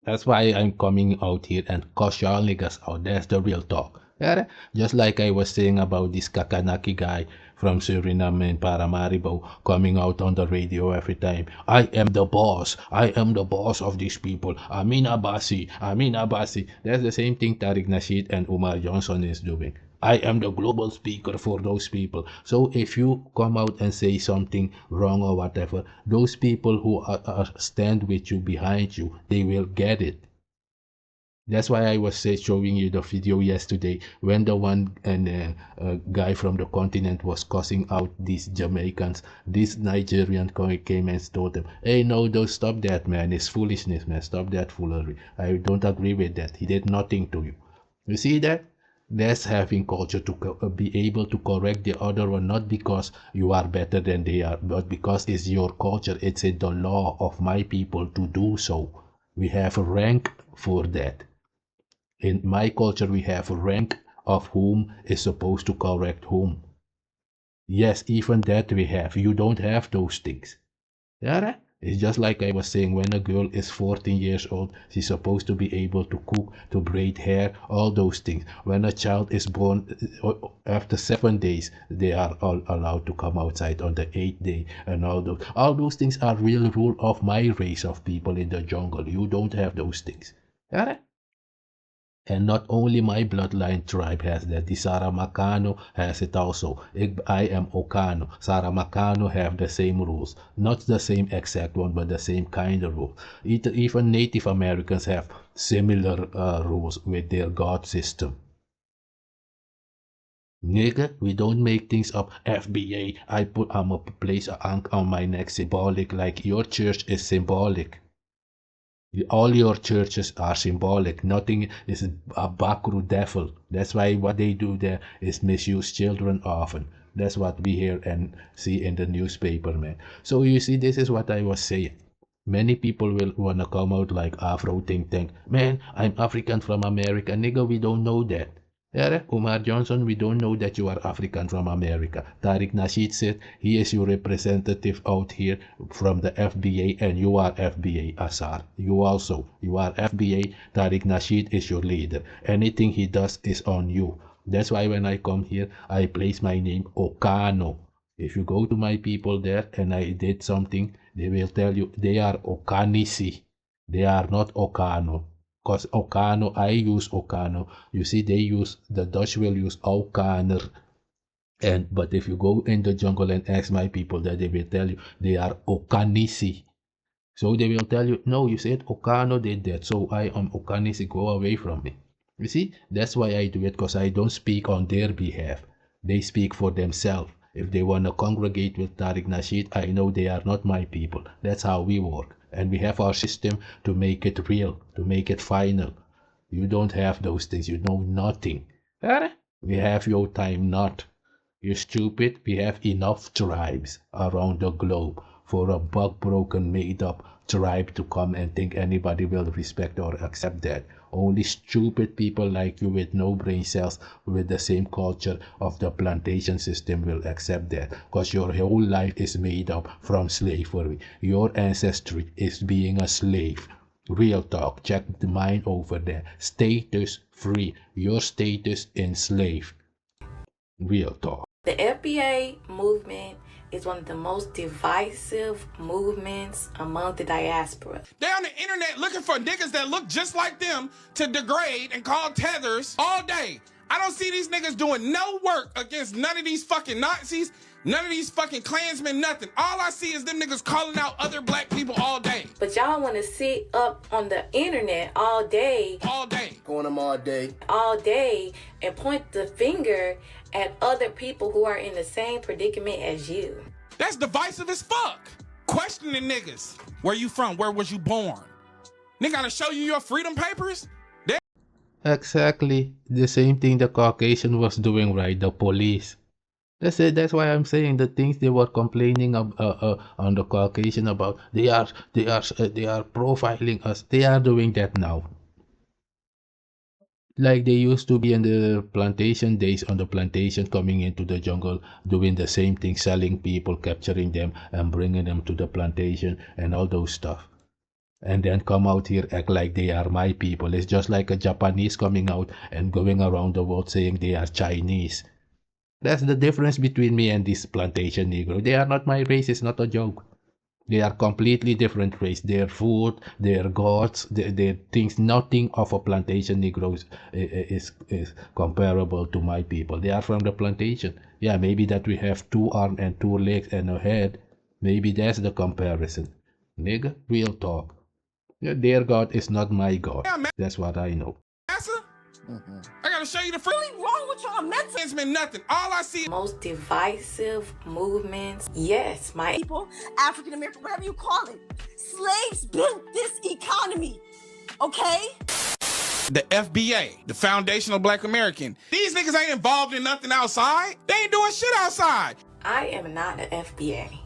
A: That's why I'm coming out here and cuss y'all niggas out. That's the real talk. Yeah? Just like I was saying about this Kakanaki guy from Suriname and Paramaribo coming out on the radio every time. I am the boss. I am the boss of these people. Amin Abbasi. That's the same thing Tariq Nasheed and Umar Johnson is doing. I am the global speaker for those people. So if you come out and say something wrong or whatever, those people who stand with you, behind you, they will get it. That's why I was showing you the video yesterday when the one and guy from the continent was cussing out these Jamaicans. This Nigerian came and told them, "Hey, no, don't stop that, man. It's foolishness, man. Stop that foolery. I don't agree with that. He did nothing to you." You see that? That's having culture to be able to correct the other one, not because you are better than they are, but because it's your culture. It's in the law of my people to do so. We have a rank for that. In my culture, we have a rank of whom is supposed to correct whom. Yes, even that we have. You don't have those things. Yeah, it's just like I was saying, when a girl is 14 years old, she's supposed to be able to cook, to braid hair, all those things. When a child is born, after 7 days, they are all allowed to come outside on the 8th day, and all those things are real rule of my race of people in the jungle. You don't have those things. Yeah? And not only my bloodline tribe has that, the Saramacano has it also. I am Okano. Saramacano have the same rules. Not the same exact one, but the same kind of rule. Even Native Americans have similar rules with their god system. Nigga, we don't make things up. FBA, I'm a place a ankh on my neck, symbolic, like your church is symbolic. All your churches are symbolic. Nothing is a Bakru devil. That's why what they do there is misuse children often. That's what we hear and see in the newspaper, man. So you see, this is what I was saying. Many people will wanna come out like Afro think tank. Man, I'm African from America. Nigga, we don't know that. Yeah, Umar Johnson, we don't know that you are African from America. Tariq Nasheed said he is your representative out here from the FBA, and you are FBA, Asar. You also, you are FBA. Tariq Nasheed is your leader. Anything he does is on you. That's why when I come here, I place my name Okano. If you go to my people there and I did something, they will tell you they are Okanisi. They are not Okano. Because Okano, I use Okano. You see, the Dutch will use Okaner. But if you go in the jungle and ask my people that, they will tell you they are Okanisi. So they will tell you, no, you said Okano did that, so I am Okanisi, go away from me. You see, that's why I do it, because I don't speak on their behalf. They speak for themselves. If they want to congregate with Tariq Nasheed, I know they are not my people. That's how we work. And we have our system to make it real, to make it final. You don't have those things. You know nothing. We have your time not. You stupid. We have enough tribes around the globe for a bug-broken, made-up tribe to come and think anybody will respect or accept that. Only stupid people like you with no brain cells with the same culture of the plantation system will accept that, because your whole life is made up from slavery. Your ancestry is being a slave. Real talk. Check the mind over there. Status free. Your status enslaved. Real talk.
J: The FBA movement is one of the most divisive movements among the diaspora.
I: They're on the internet looking for niggas that look just like them to degrade and call tethers all day. I don't see these niggas doing no work against none of these fucking Nazis, none of these fucking Klansmen, nothing. All I see is them niggas calling out other black people all day.
J: But y'all want to sit up on the internet all day.
F: On them all day,
J: and point the finger at other people who are in the same predicament as you.
I: That's divisive as fuck. Questioning niggas. Where you from? Where was you born? Nigga gotta show you your freedom papers?
A: Exactly the same thing the Caucasian was doing, right? The police. That's it. That's why I'm saying the things they were complaining on the Caucasian about. They are profiling us. They are doing that now. Like they used to be in the plantation days, on the plantation, coming into the jungle, doing the same thing, selling people, capturing them, and bringing them to the plantation and all those stuff. And then come out here, act like they are my people. It's just like a Japanese coming out and going around the world saying they are Chinese. That's the difference between me and this plantation Negro. They are not my race, it's not a joke. They are completely different race. Their food, their gods, their things, nothing of a plantation Negroes is comparable to my people. They are from the plantation. Yeah, maybe that we have 2 arms and 2 legs and a head. Maybe that's the comparison. Nigga, real talk. Yeah, their God is not my God.
I: Yeah,
A: That's what I know.
I: massa. I gotta show you the free.
D: Really wrong with y'all mental?
I: It's been nothing. All I see.
J: Most divisive movements. Yes, my
D: People, African American, whatever you call it. Slaves built this economy. Okay?
I: The FBA, the Foundational Black American. These niggas ain't involved in nothing outside. They ain't doing shit outside.
J: I am not the FBA.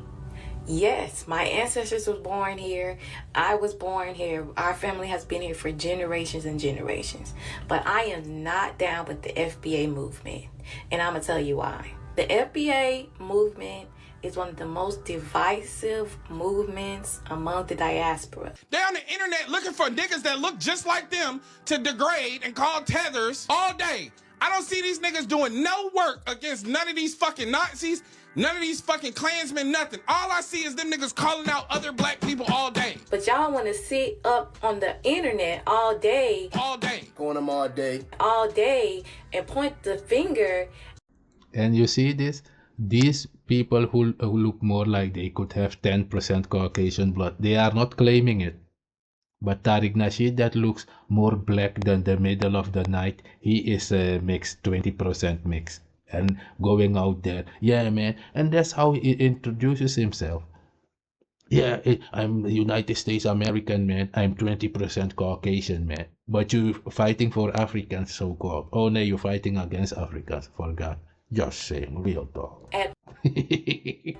J: Yes, my ancestors was born here. I was born here. Our family has been here for generations and generations. But I am not down with the FBA movement. And I'm going to tell you why. The FBA movement is one of the most divisive movements among the diaspora.
I: They on the internet looking for niggas that look just like them to degrade and call tethers all day. I don't see these niggas doing no work against none of these fucking Nazis, none of these fucking Klansmen, nothing. All I see is them niggas calling out other black people all day.
J: But y'all want to sit up on the internet all day.
I: All day.
F: On them all day.
J: All day and point the finger.
A: And you see this? These people who look more like they could have 10% Caucasian blood, they are not claiming it. But Tariq Nasheed, that looks more black than the middle of the night, he is a mixed, 20% mixed. And going out there, yeah, man. And that's how he introduces himself. Yeah, I'm United States American, man. I'm 20% Caucasian, man. But you fighting for Africans, so-called. Oh, no, you're fighting against Africans, for God. Just saying, real talk.
J: At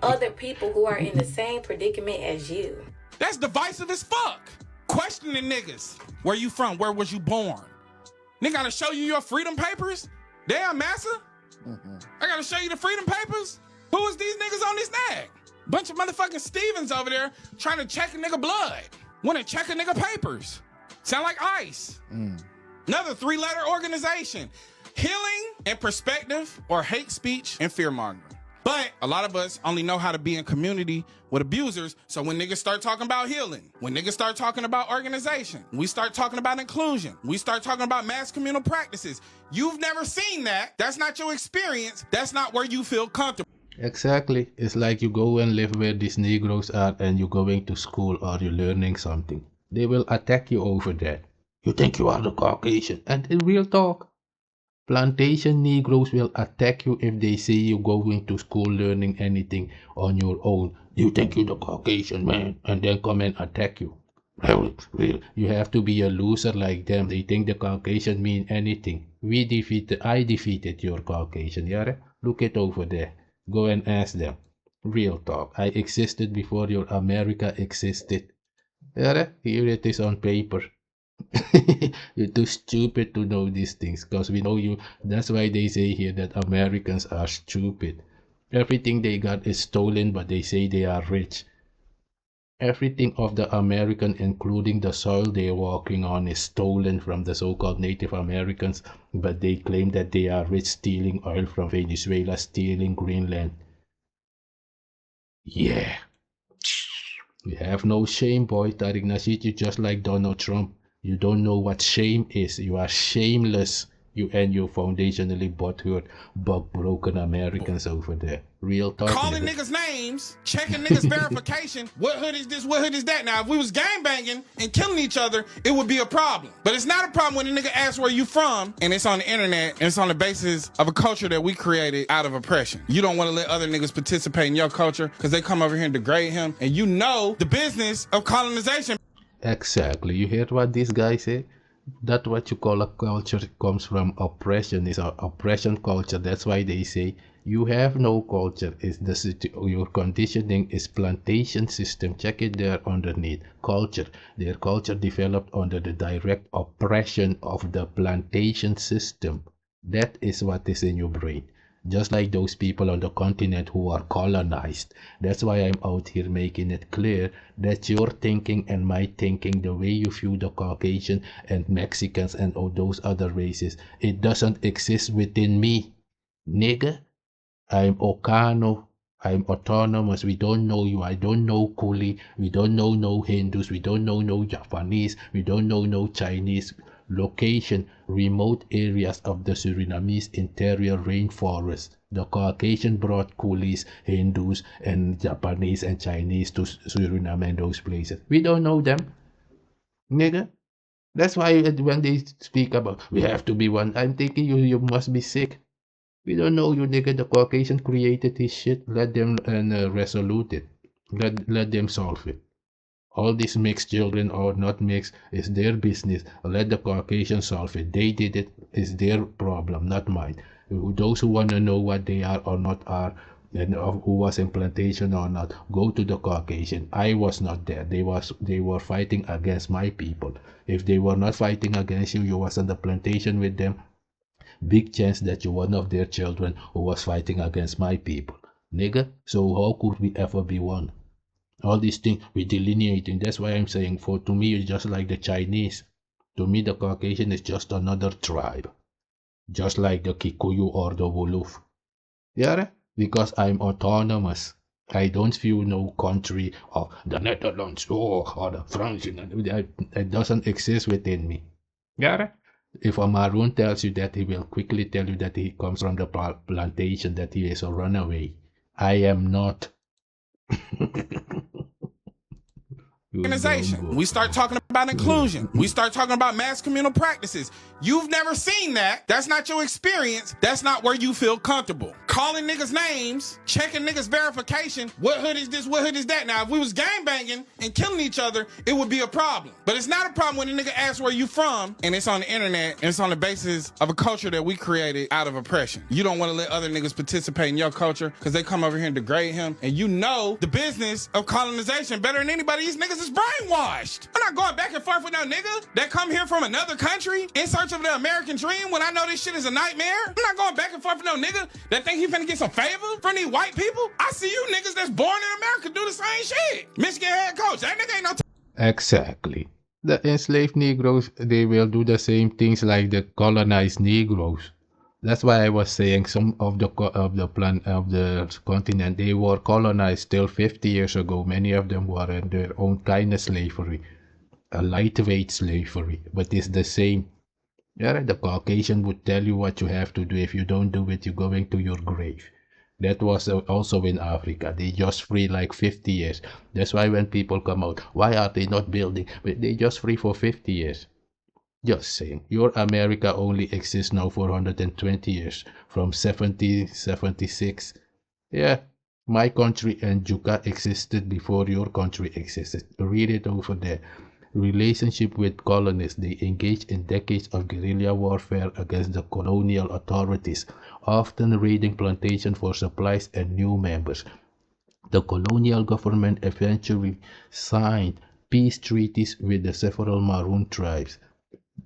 J: other people who are in the same predicament as you.
I: That's divisive as fuck. Questioning niggas. Where you from? Where was you born? Nigga gotta show you your freedom papers? Damn, massa. I gotta show you the freedom papers? Who is these niggas on this nag? Bunch of motherfucking Stevens over there trying to check a nigga blood. Wanna check a nigga papers. Sound like ICE. Another 3-letter organization. Healing and perspective, or hate speech and fear mongering. But a lot of us only know how to be in community with abusers. So when niggas start talking about healing, when niggas start talking about organization, we start talking about inclusion, we start talking about mass communal practices. You've never seen that. That's not your experience. That's not where you feel comfortable.
A: Exactly. It's like you go and live where these Negroes are and you're going to school or you're learning something. They will attack you over that. You think you are the Caucasian. And in real talk, plantation Negroes will attack you if they see you going to school learning anything on your own. You think you're the Caucasian, man, and then come and attack you. You have to be a loser like them. They think the Caucasian mean anything. I defeated your Caucasian, yeah? Look it over there. Go and ask them. Real talk. I existed before your America existed. Yeah? Here it is on paper. You're too stupid to know these things because we know you. That's why they say here that Americans are stupid. Everything they got is stolen, but they say they are rich. Everything of the American, including the soil they're walking on, is stolen from the so-called Native Americans, but they claim that they are rich, stealing oil from Venezuela, stealing Greenland. Yeah. You have no shame, boy. Tariq Nasheed, you just like Donald Trump. You don't know what shame is. You are shameless. You and your foundationally butthurt, bug-broken Americans over there. Real talk.
I: Calling niggas names, checking niggas verification. What hood is this? What hood is that? Now, if we was gangbanging and killing each other, it would be a problem. But it's not a problem when a nigga asks where you from, and it's on the internet, and it's on the basis of a culture that we created out of oppression. You don't want to let other niggas participate in your culture because they come over here and degrade him, and you know the business of colonization.
A: Exactly. You hear what this guy said? That what you call a culture comes from oppression. It's an oppression culture. That's why they say you have no culture. It's your conditioning is plantation system. Check it there underneath. Culture. Their culture developed under the direct oppression of the plantation system. That is what is in your brain. Just like those people on the continent who are colonized. That's why I'm out here making it clear that your thinking and my thinking, the way you view the Caucasian and Mexicans and all those other races, it doesn't exist within me. Nigga, I'm Okano. I'm autonomous. We don't know you. I don't know Kuli. We don't know no Hindus. We don't know no Japanese. We don't know no Chinese. Location, remote areas of the Surinamese interior rainforest. The Caucasian brought coolies, Hindus, and Japanese and Chinese to Suriname and those places. We don't know them. Nigga. That's why when they speak about we have to be one, I'm thinking you must be sick. We don't know you, nigga. The Caucasian created this shit. Let them resolute it. Let them solve it. All these mixed children or not mixed is their business. Let the Caucasian solve it. They did it. It's their problem, not mine. Those who want to know what they are or not are, and who was in plantation or not, go to the Caucasian. I was not there. They were fighting against my people. If they were not fighting against you, you was on the plantation with them. Big chance that you're one of their children who was fighting against my people. Nigga, so how could we ever be one? All these things we delineating. That's why I'm saying to me it's just like the Chinese. To me the Caucasian is just another tribe. Just like the Kikuyu or the Wolof. Yeah? Because I'm autonomous. I don't feel no country or the Netherlands or the France. It doesn't exist within me. Yeah? If a Maroon tells you that, he will quickly tell you that he comes from the plantation, that he is a runaway. I am not.
I: Organization. We start talking about inclusion. We start talking about mass communal practices. You've never seen that. That's not your experience. That's not where you feel comfortable. Calling niggas names, checking niggas verification. What hood is this? What hood is that? Now, if we was gangbanging and killing each other, it would be a problem. But it's not a problem when a nigga asks where you from and it's on the internet and it's on the basis of a culture that we created out of oppression. You don't want to let other niggas participate in your culture because they come over here and degrade him. And you know the business of colonization better than anybody. These niggas is brainwashed. I'm not going back and forth with no nigga that come here from another country in search of the American dream when I know this shit is a nightmare. I'm not going back and forth with no nigga that think he finna get some favor from these white people. I see you niggas that's born in America do the same shit. Michigan head coach, that nigga ain't no
A: Exactly. The enslaved Negroes, they will do the same things like the colonized Negroes. That's why I was saying some of the continent, they were colonized till 50 years ago. Many of them were in their own kind of slavery, a lightweight slavery, but it's the same. Yeah, the Caucasian would tell you what you have to do. If you don't do it, you're going to your grave. That was also in Africa. They just free like 50 years. That's why when people come out, why are they not building? They just free for 50 years. Just saying, your America only exists now for 120 years, from 1776. Yeah, my country and Juka existed before your country existed. Read it over there. Relationship with colonists, they engaged in decades of guerrilla warfare against the colonial authorities, often raiding plantations for supplies and new members. The colonial government eventually signed peace treaties with the several Maroon tribes,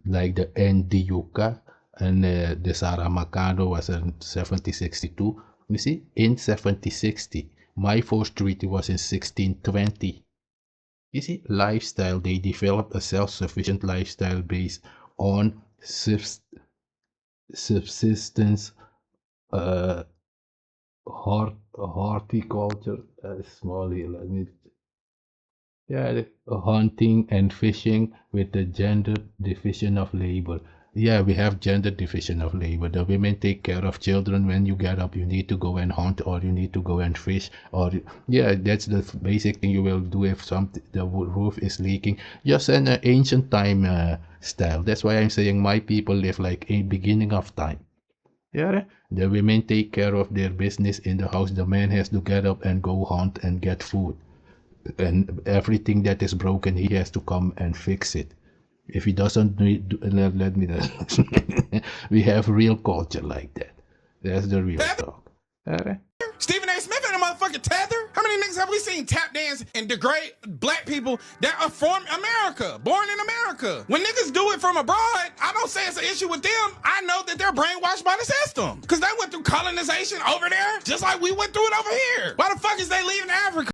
A: like the Ndiuka and the Saramacano was in 1762. You see, in 1760, my first treaty was in 1620. You see, lifestyle, they developed a self-sufficient lifestyle based on subsistence, horticulture, small here, let me. Yeah, hunting and fishing with the gender division of labor. Yeah, we have gender division of labor. The women take care of children. When you get up, you need to go and hunt, or you need to go and fish, or yeah, that's the basic thing you will do if the roof is leaking. Just an ancient time style. That's why I'm saying my people live like a beginning of time. Yeah, the women take care of their business in the house. The man has to get up and go hunt and get food. And everything that is broken, he has to come and fix it. If he doesn't let me we have real culture like that. That's the real talk. Alright.
I: Stephen A. Smith and a motherfucking tether. How many niggas have we seen tap dance and degrade black people that are from America, born in America? When niggas do it from abroad, I don't say it's an issue with them. I know that they're brainwashed by the system because they went through colonization over there just like we went through it over here. Why the fuck is they leaving Africa?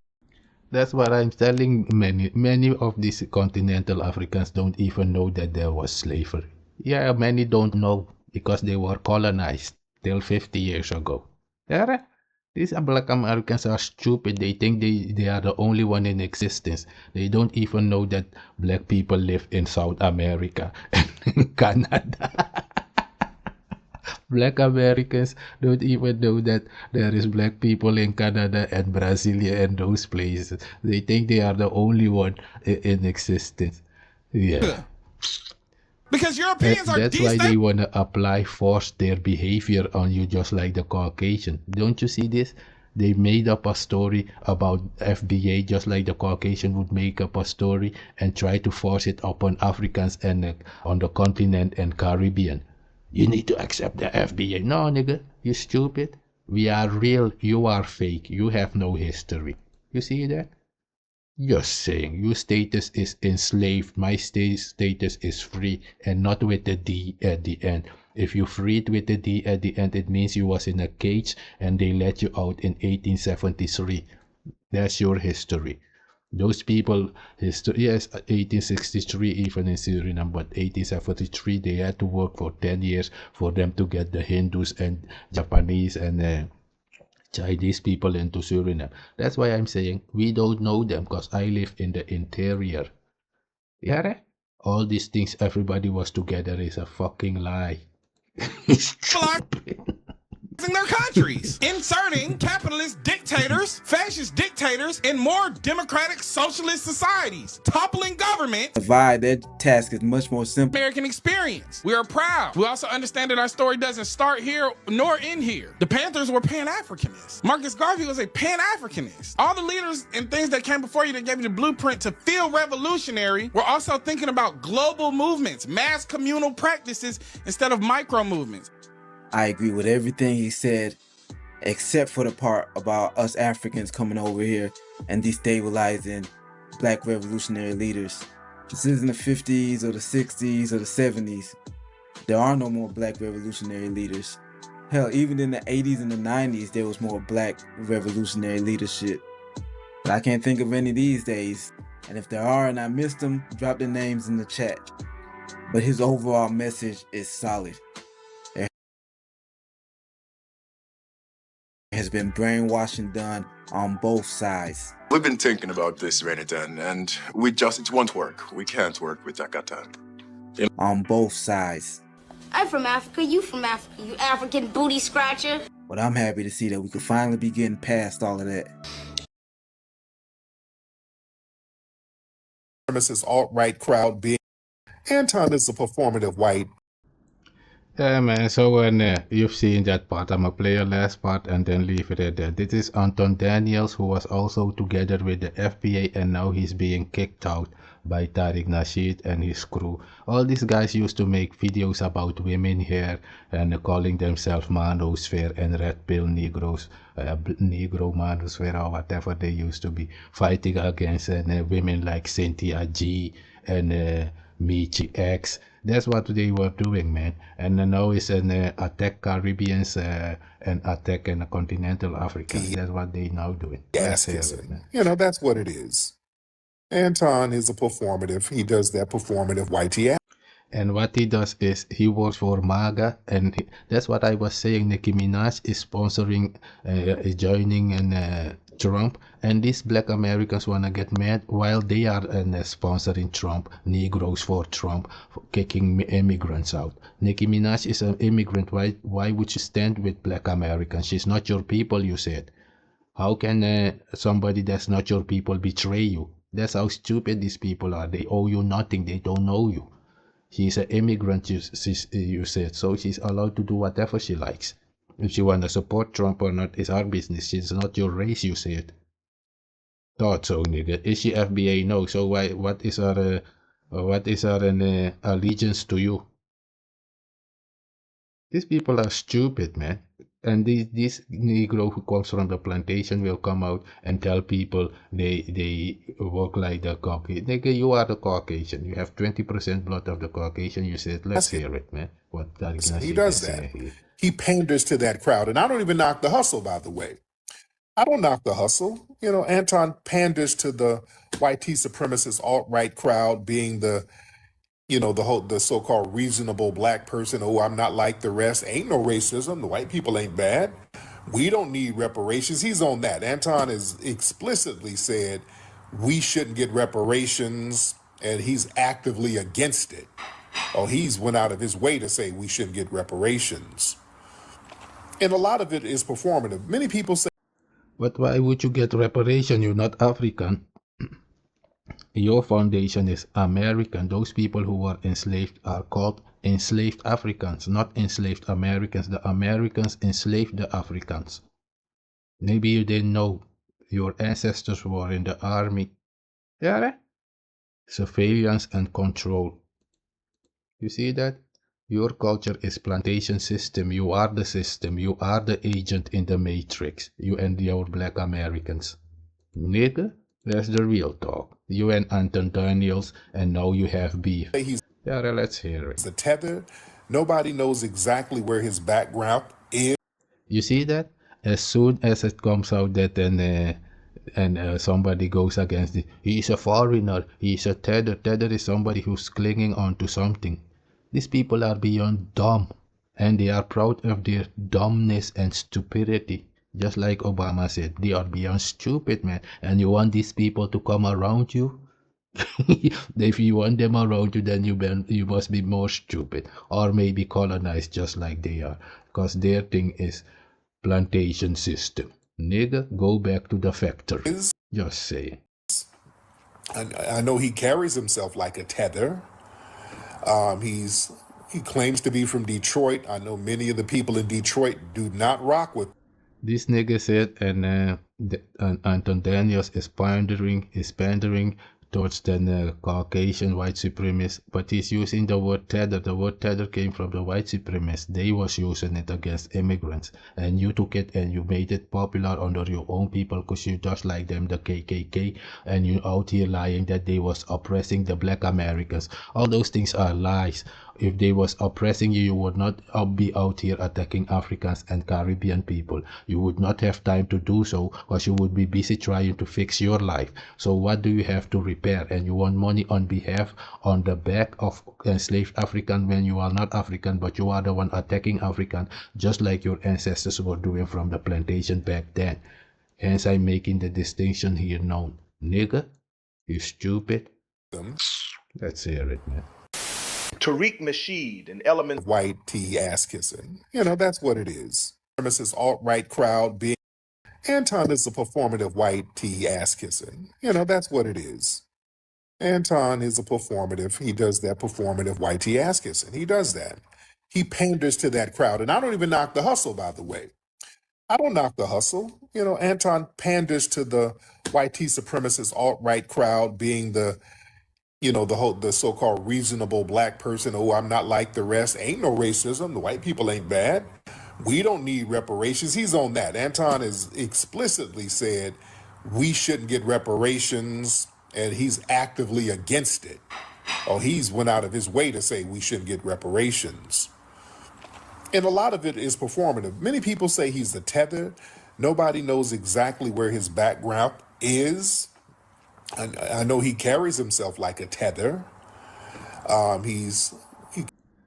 A: That's what I'm telling many of these continental Africans don't even know that there was slavery. Yeah, many don't know because they were colonized till 50 years ago. Yeah, these Black Americans are stupid. They think they are the only one in existence. They don't even know that black people live in South America and in Canada. Black Americans don't even know that there is black people in Canada and Brasilia and those places. They think they are the only one in existence. Yeah.
I: Because Europeans are
A: That's why they want to force their behavior on you, just like the Caucasian. Don't you see this? They made up a story about FBA, just like the Caucasian would make up a story and try to force it upon Africans and on the continent and Caribbean. You need to accept the FBA. No, nigga, you stupid. We are real. You are fake. You have no history. You see that? Just saying, your status is enslaved, my status is free, and not with the D at the end. If you freed with the D at the end, it means you was in a cage and they let you out in 1873. That's your history. Those people, yes, 1863 even in Suriname, but 1873 they had to work for 10 years for them to get the Hindus and Japanese and Chinese people into Suriname. That's why I'm saying we don't know them, because I live in the interior. Yeah, all these things everybody was together is a fucking lie.
I: their countries, inserting capitalist dictators, fascist dictators, in more democratic socialist societies, toppling government.
H: Divide, their task is much more simple.
I: American experience. We are proud. We also understand that our story doesn't start here nor end here. The Panthers were Pan-Africanists. Marcus Garvey was a Pan-Africanist. All the leaders and things that came before you that gave you the blueprint to feel revolutionary were also thinking about global movements, mass communal practices instead of micro movements.
H: I agree with everything he said, except for the part about us Africans coming over here and destabilizing black revolutionary leaders. This isn't the 50s or the 60s or the 70s. There are no more black revolutionary leaders. Hell, even in the 80s and the 90s, there was more black revolutionary leadership. But I can't think of any these days. And if there are and I missed them, drop their names in the chat. But his overall message is solid. Has been brainwashing done on both sides.
K: We've been thinking about this, Renatan, and it won't work. We can't work with Akata.
H: On both sides.
D: I'm from Africa, you from Africa, you African booty scratcher.
H: But I'm happy to see that we could finally be getting past all of that.
B: This alt-right crowd being Anton is a performative white.
A: Yeah, man, so when you've seen that part, I'm gonna play a last part and then leave it at that. This is Anton Daniels, who was also together with the FBA, and now he's being kicked out by Tariq Nasheed and his crew. All these guys used to make videos about women here and calling themselves manosphere and red pill Negroes, Negro manosphere or whatever they used to be, fighting against women like Cynthia G and Michi X. That's what they were doing, man. And now it's an attack Caribbeans and attack in continental Africa. That's what they now doing.
B: Yes, you know, that's what it is. Anton is a performative. He does that performative whitey.
A: And what he does is he works for MAGA, and that's what I was saying. Nicki Minaj is sponsoring, joining and Trump, and these black Americans want to get mad while they are sponsoring Trump, Negroes for Trump, for kicking immigrants out. Nicki Minaj is an immigrant. Why would she stand with black Americans? She's not your people, you said. How can somebody that's not your people betray you? That's how stupid these people are. They owe you nothing. They don't know you. She's an immigrant, you said, so she's allowed to do whatever she likes. If she want to support Trump or not is our business. She's not your race, you said. Thought so, nigga. Is she FBA? No. So what is her allegiance to you? These people are stupid, man. And this Negro who comes from the plantation will come out and tell people they work like the Caucasian. Nigga, you are the Caucasian. You have 20% blood of the Caucasian. You said, let's hear it, man. What
B: he does that. He panders to that crowd. And I don't even knock the hustle, by the way. I don't knock the hustle. You know, Anton panders to the white supremacist alt-right crowd, being the so-called reasonable black person. Oh, I'm not like the rest. Ain't no racism. The white people ain't bad. We don't need reparations. He's on that. Anton has explicitly said we shouldn't get reparations, and he's actively against it. Oh, he's went out of his way to say we shouldn't get reparations. And a lot of it is performative. Many people say,
A: but why would you get reparation? You're not African. Your foundation is American. Those people who were enslaved are called enslaved Africans, not enslaved Americans. The Americans enslaved the Africans. Maybe you didn't know your ancestors were in the army. Yeah, surveillance and control. You see that? Your culture is plantation system. You are the system. You are the agent in the matrix. You and your black Americans. Nigga, that's the real talk. You and Anton Daniels, and now you have beef. Yeah, let's hear it.
B: The tether, nobody knows exactly where his background is.
A: You see that? As soon as it comes out that somebody goes against it, he's a foreigner, he's a tether. Tether is somebody who's clinging on to something. These people are beyond dumb, and they are proud of their dumbness and stupidity. Just like Obama said, they are beyond stupid, man. And you want these people to come around you? If you want them around you, then you must be more stupid, or maybe colonized just like they are, because their thing is plantation system. Nigga, go back to the factory. Just saying.
B: I know he carries himself like a tether. He claims to be from Detroit. I know many of the people in Detroit do not rock with.
A: This nigga said, and Anton Daniels is pandering towards the Caucasian white supremacists, but he's using the word tether. The word tether came from the white supremacists. They was using it against immigrants, and you took it and you made it popular under your own people because you just like them, the KKK, and you out here lying that they was oppressing the black Americans. All those things are lies. If they was oppressing you, you would not be out here attacking Africans and Caribbean people. You would not have time to do so because you would be busy trying to fix your life. So what do you have to repair? And you want money on the back of enslaved African when you are not African, but you are the one attacking African, just like your ancestors were doing from the plantation back then. Hence I'm making the distinction here known. Nigga, you stupid. Let's hear it, man.
L: Tariq Nasheed, an element
B: of white tea ass kissing. That's what it is. This alt-right crowd being Anton is a performative white tea ass kissing. That's what it is. Anton is a performative. He does that performative white tea ass kissing. He does that. He panders to that crowd. And I don't even knock the hustle, by the way. I don't knock the hustle. Anton panders to the white tea supremacist alt-right crowd being the the so-called reasonable black person. Oh, I'm not like the rest. Ain't no racism. The white people ain't bad. We don't need reparations. He's on that. Anton has explicitly said we shouldn't get reparations, and he's actively against it. Oh, he's went out of his way to say we shouldn't get reparations. And a lot of it is performative. Many people say he's the tether. Nobody knows exactly where his background is. I know he carries himself like a tether.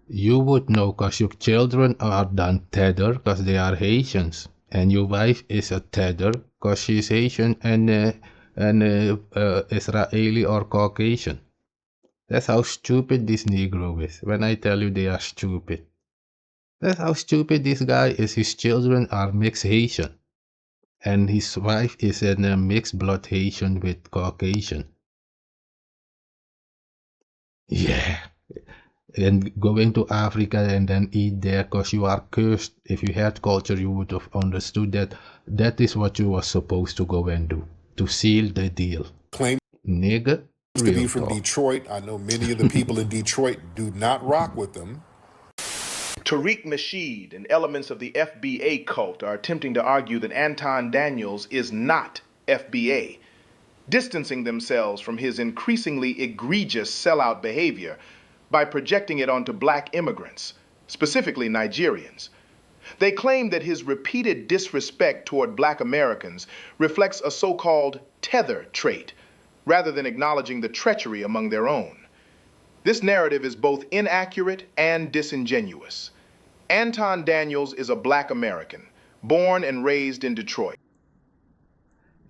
A: You would know because your children are done tether because they are Haitians, and your wife is a tether because she's Haitian and Israeli or Caucasian. That's how stupid this Negro is. When I tell you they are stupid, that's how stupid this guy is. His children are mixed Haitian, and his wife is a mixed blood Haitian with Caucasian. Yeah. And going to Africa and then eat there because you are cursed. If you had culture, you would have understood that that is what you were supposed to go and do, to seal the deal.
B: Claim
A: nigga,
B: to be from Detroit. I know many of the people in Detroit do not rock with them.
L: Tariq Nasheed and elements of the FBA cult are attempting to argue that Anton Daniels is not FBA, distancing themselves from his increasingly egregious sellout behavior by projecting it onto black immigrants, specifically Nigerians. They claim that his repeated disrespect toward black Americans reflects a so-called tether trait, rather than acknowledging the treachery among their own. This narrative is both inaccurate and disingenuous. Anton Daniels is a black American, born and raised in Detroit.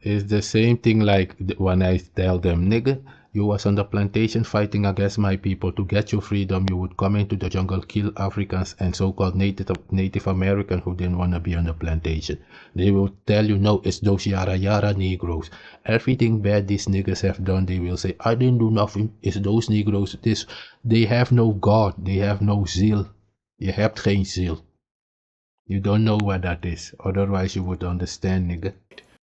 A: It's the same thing like when I tell them, nigga, You was on the plantation fighting against my people to get your freedom. You would come into the jungle, kill Africans and so-called Native American who didn't want to be on the plantation. They will tell you, no, it's those yara Negroes. Everything bad these niggas have done, they will say, I didn't do nothing. It's those Negroes. They have no God. They have no ziel. Je hebt geen ziel. You don't know what that is. Otherwise you would understand, nigga.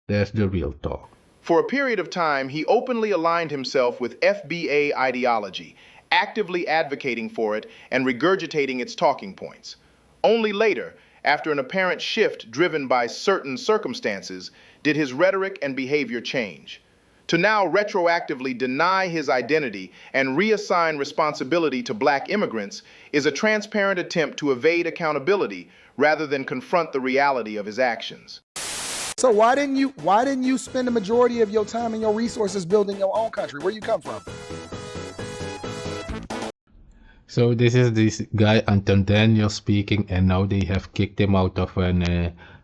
A: That's the real talk.
L: For a period of time, he openly aligned himself with FBA ideology, actively advocating for it and regurgitating its talking points. Only later, after an apparent shift driven by certain circumstances, did his rhetoric and behavior change. To now retroactively deny his identity and reassign responsibility to black immigrants is a transparent attempt to evade accountability rather than confront the reality of his actions.
M: So why didn't you spend the majority of your time and your resources building your own country? Where you come from?
A: So this is this guy Anton speaking, and now they have kicked him out of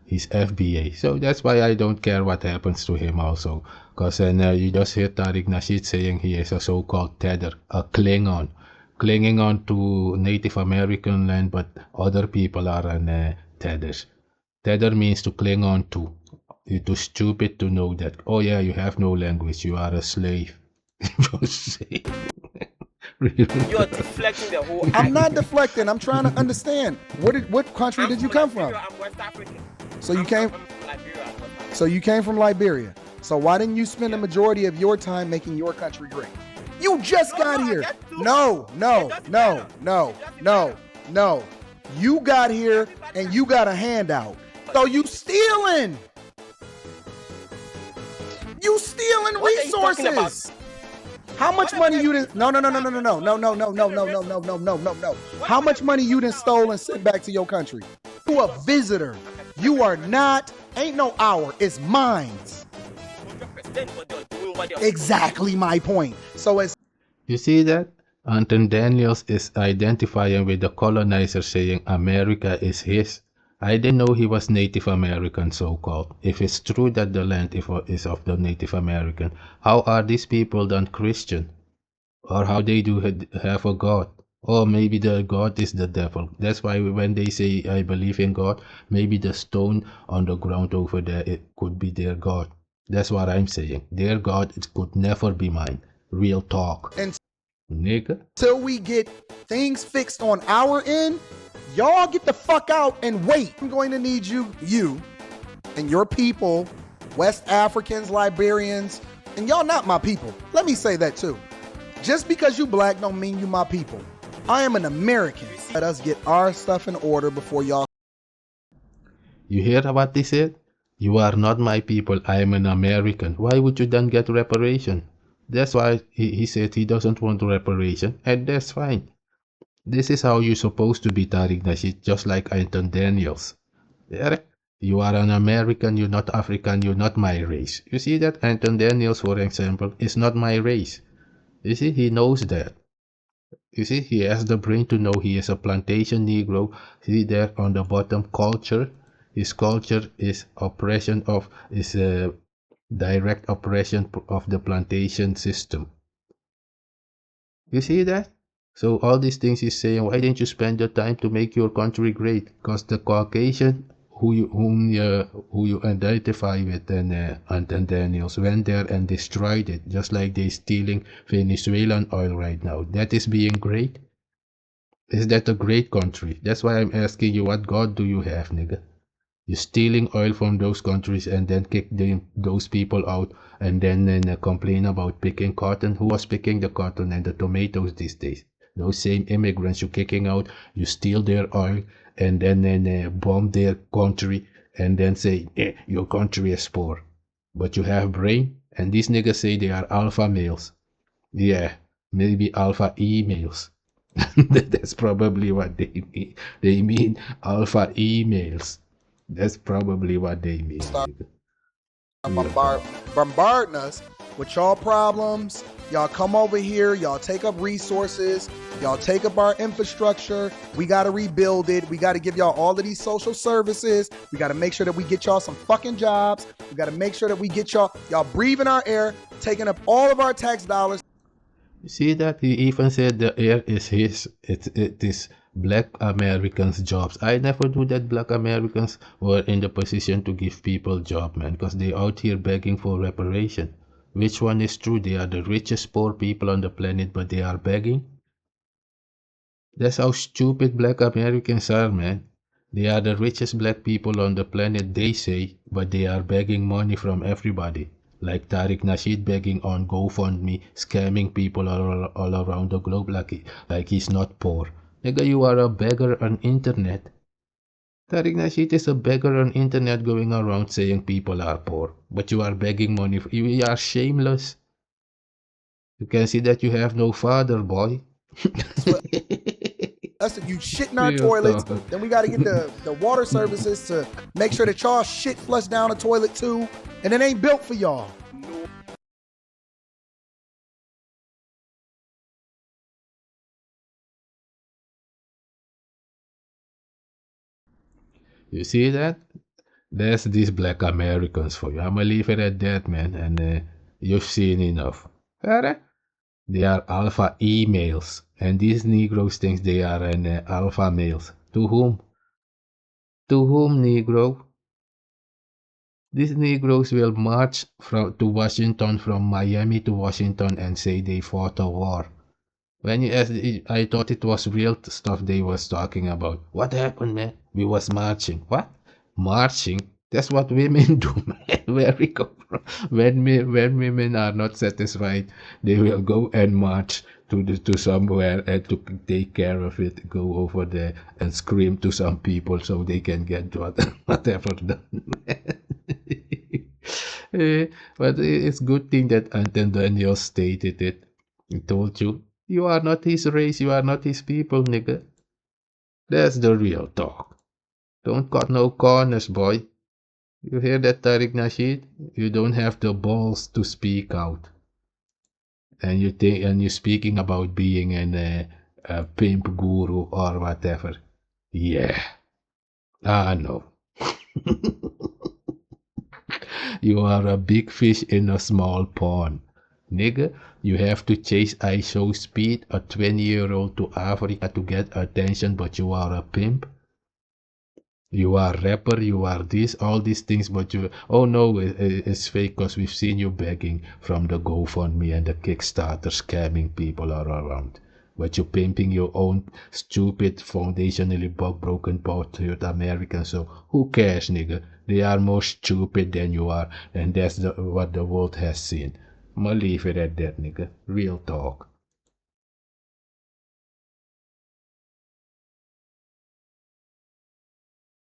A: his FBA. So that's why I don't care what happens to him also. Because you just hear Tariq Nasheed saying he is a so-called tether, a Klingon, clinging on to Native American land, but other people are tethers. Tether means to cling on to. You're too stupid to know that, oh yeah, you have no language, you are a slave.
N: You're deflecting the whole
M: I'm not deflecting, I'm trying to understand. What country did you come from?
N: I'm West African.
M: So you came from Liberia. So why didn't you spend the majority of your time making your country great? You just got here. No. You got here and you got a handout. So you stealing. You stealing resources. How much money you didn't? No. How much money you didn't stole and sent back to your country? You a visitor. You are not. Ain't no our. It's mines. Exactly my point. So it's.
A: You see that? Anton Daniels is identifying with the colonizer, saying America is his. I didn't know he was Native American, so-called. If it's true that the land is of the Native American, how are these people then Christian? Or how they do have a God? Or maybe the God is the devil. That's why when they say, I believe in God, maybe the stone on the ground over there, it could be their God. That's what I'm saying. Their God, it could never be mine. Real talk.
M: And
A: nigga.
M: Till we get things fixed on our end, y'all get the fuck out and wait. I'm going to need you and your people, West Africans, Liberians, and y'all not my people. Let me say that too. Just because you black don't mean you my people. I am an American. Let us get our stuff in order before y'all.
A: You hear what they said? You are not my people. I am an American. Why would you then get reparation? That's why he said he doesn't want reparation, and that's fine. This is how you're supposed to be, Tariq Nasheed, just like Anton Daniels. Yeah? You are an American, you're not African, you're not my race. You see that? Anton Daniels, for example, is not my race. You see, he knows that. You see, he has the brain to know he is a plantation Negro. See there on the bottom, culture. His culture is direct oppression of the plantation system. You see that? So all these things he's saying, why didn't you spend the time to make your country great? Because the Caucasian who you identify with and Anton Daniels went there and destroyed it, just like they stealing Venezuelan oil right now. That is being great. Is that a great country? That's why I'm asking you, what God do you have, nigga? You're stealing oil from those countries and then kick those people out and then complain about picking cotton. Who was picking the cotton and the tomatoes these days? Those same immigrants you're kicking out, you steal their oil and then bomb their country and then say, your country is poor. But you have brain, and these niggas say they are alpha males. Yeah, maybe alpha emails. That's probably what they mean. They mean alpha emails. That's probably what they mean.
M: Bombarding us with y'all problems. Y'all come over here, y'all take up resources, y'all take up our infrastructure. We got to rebuild it. We got to give y'all all of these social services. We got to make sure that we get y'all some fucking jobs. We got to make sure that we get y'all breathing our air, taking up all of our tax dollars.
A: You see that? He even said the air is his. It is black Americans' jobs. I never knew that black Americans were in the position to give people job, man, because they out here begging for reparation. Which one is true? They are the richest poor people on the planet, but they are begging? That's how stupid black Americans are, man. They are the richest black people on the planet, they say, but they are begging money from everybody. Like Tariq Nasheed begging on GoFundMe, scamming people all around the globe like he's not poor. Nigga, you are a beggar on internet. Tariq Nasheed is a beggar on internet going around saying people are poor. But you are begging money. You are shameless. You can see that you have no father, boy.
M: Us to use shit in our
A: Real
M: toilets.
A: talk.
M: Then we got to get the water services to make sure that y'all shit flush down the toilet too. And it ain't built for y'all.
A: You see that? There's these black Americans for you. I'ma leave it at that, man. And you've seen enough. Alright? They are alpha emails. And these Negroes think they are an alpha males. To whom? To whom, Negro? These Negroes will march to Washington from Miami to Washington and say they fought a war. When you asked, I thought it was real stuff they was talking about. What happened, man? We was marching. What? Marching? That's what women do, man. Where we come from. When women are not satisfied, they will go and march to somewhere and to take care of it. Go over there and scream to some people so they can get whatever done. But it's good thing that Anton Daniel stated it. He told you, you are not his race, you are not his people, nigga. That's the real talk. Don't cut no corners, boy. You hear that, Tariq Nasheed? You don't have the balls to speak out. And you're speaking about being a pimp guru or whatever. Yeah. I know. You are a big fish in a small pond. Nigga, you have to chase ISO speed, a 20-year-old to Africa to get attention, but you are a pimp. You are rapper, you are this, all these things, but you, oh no, it's fake because we've seen you begging from the GoFundMe and the Kickstarter scamming people all around. But you're pimping your own stupid, foundationally broken patriot Americans, so who cares, nigga? They are more stupid than you are, and that's what the world has seen. I'ma leave it at that, nigga. Real talk.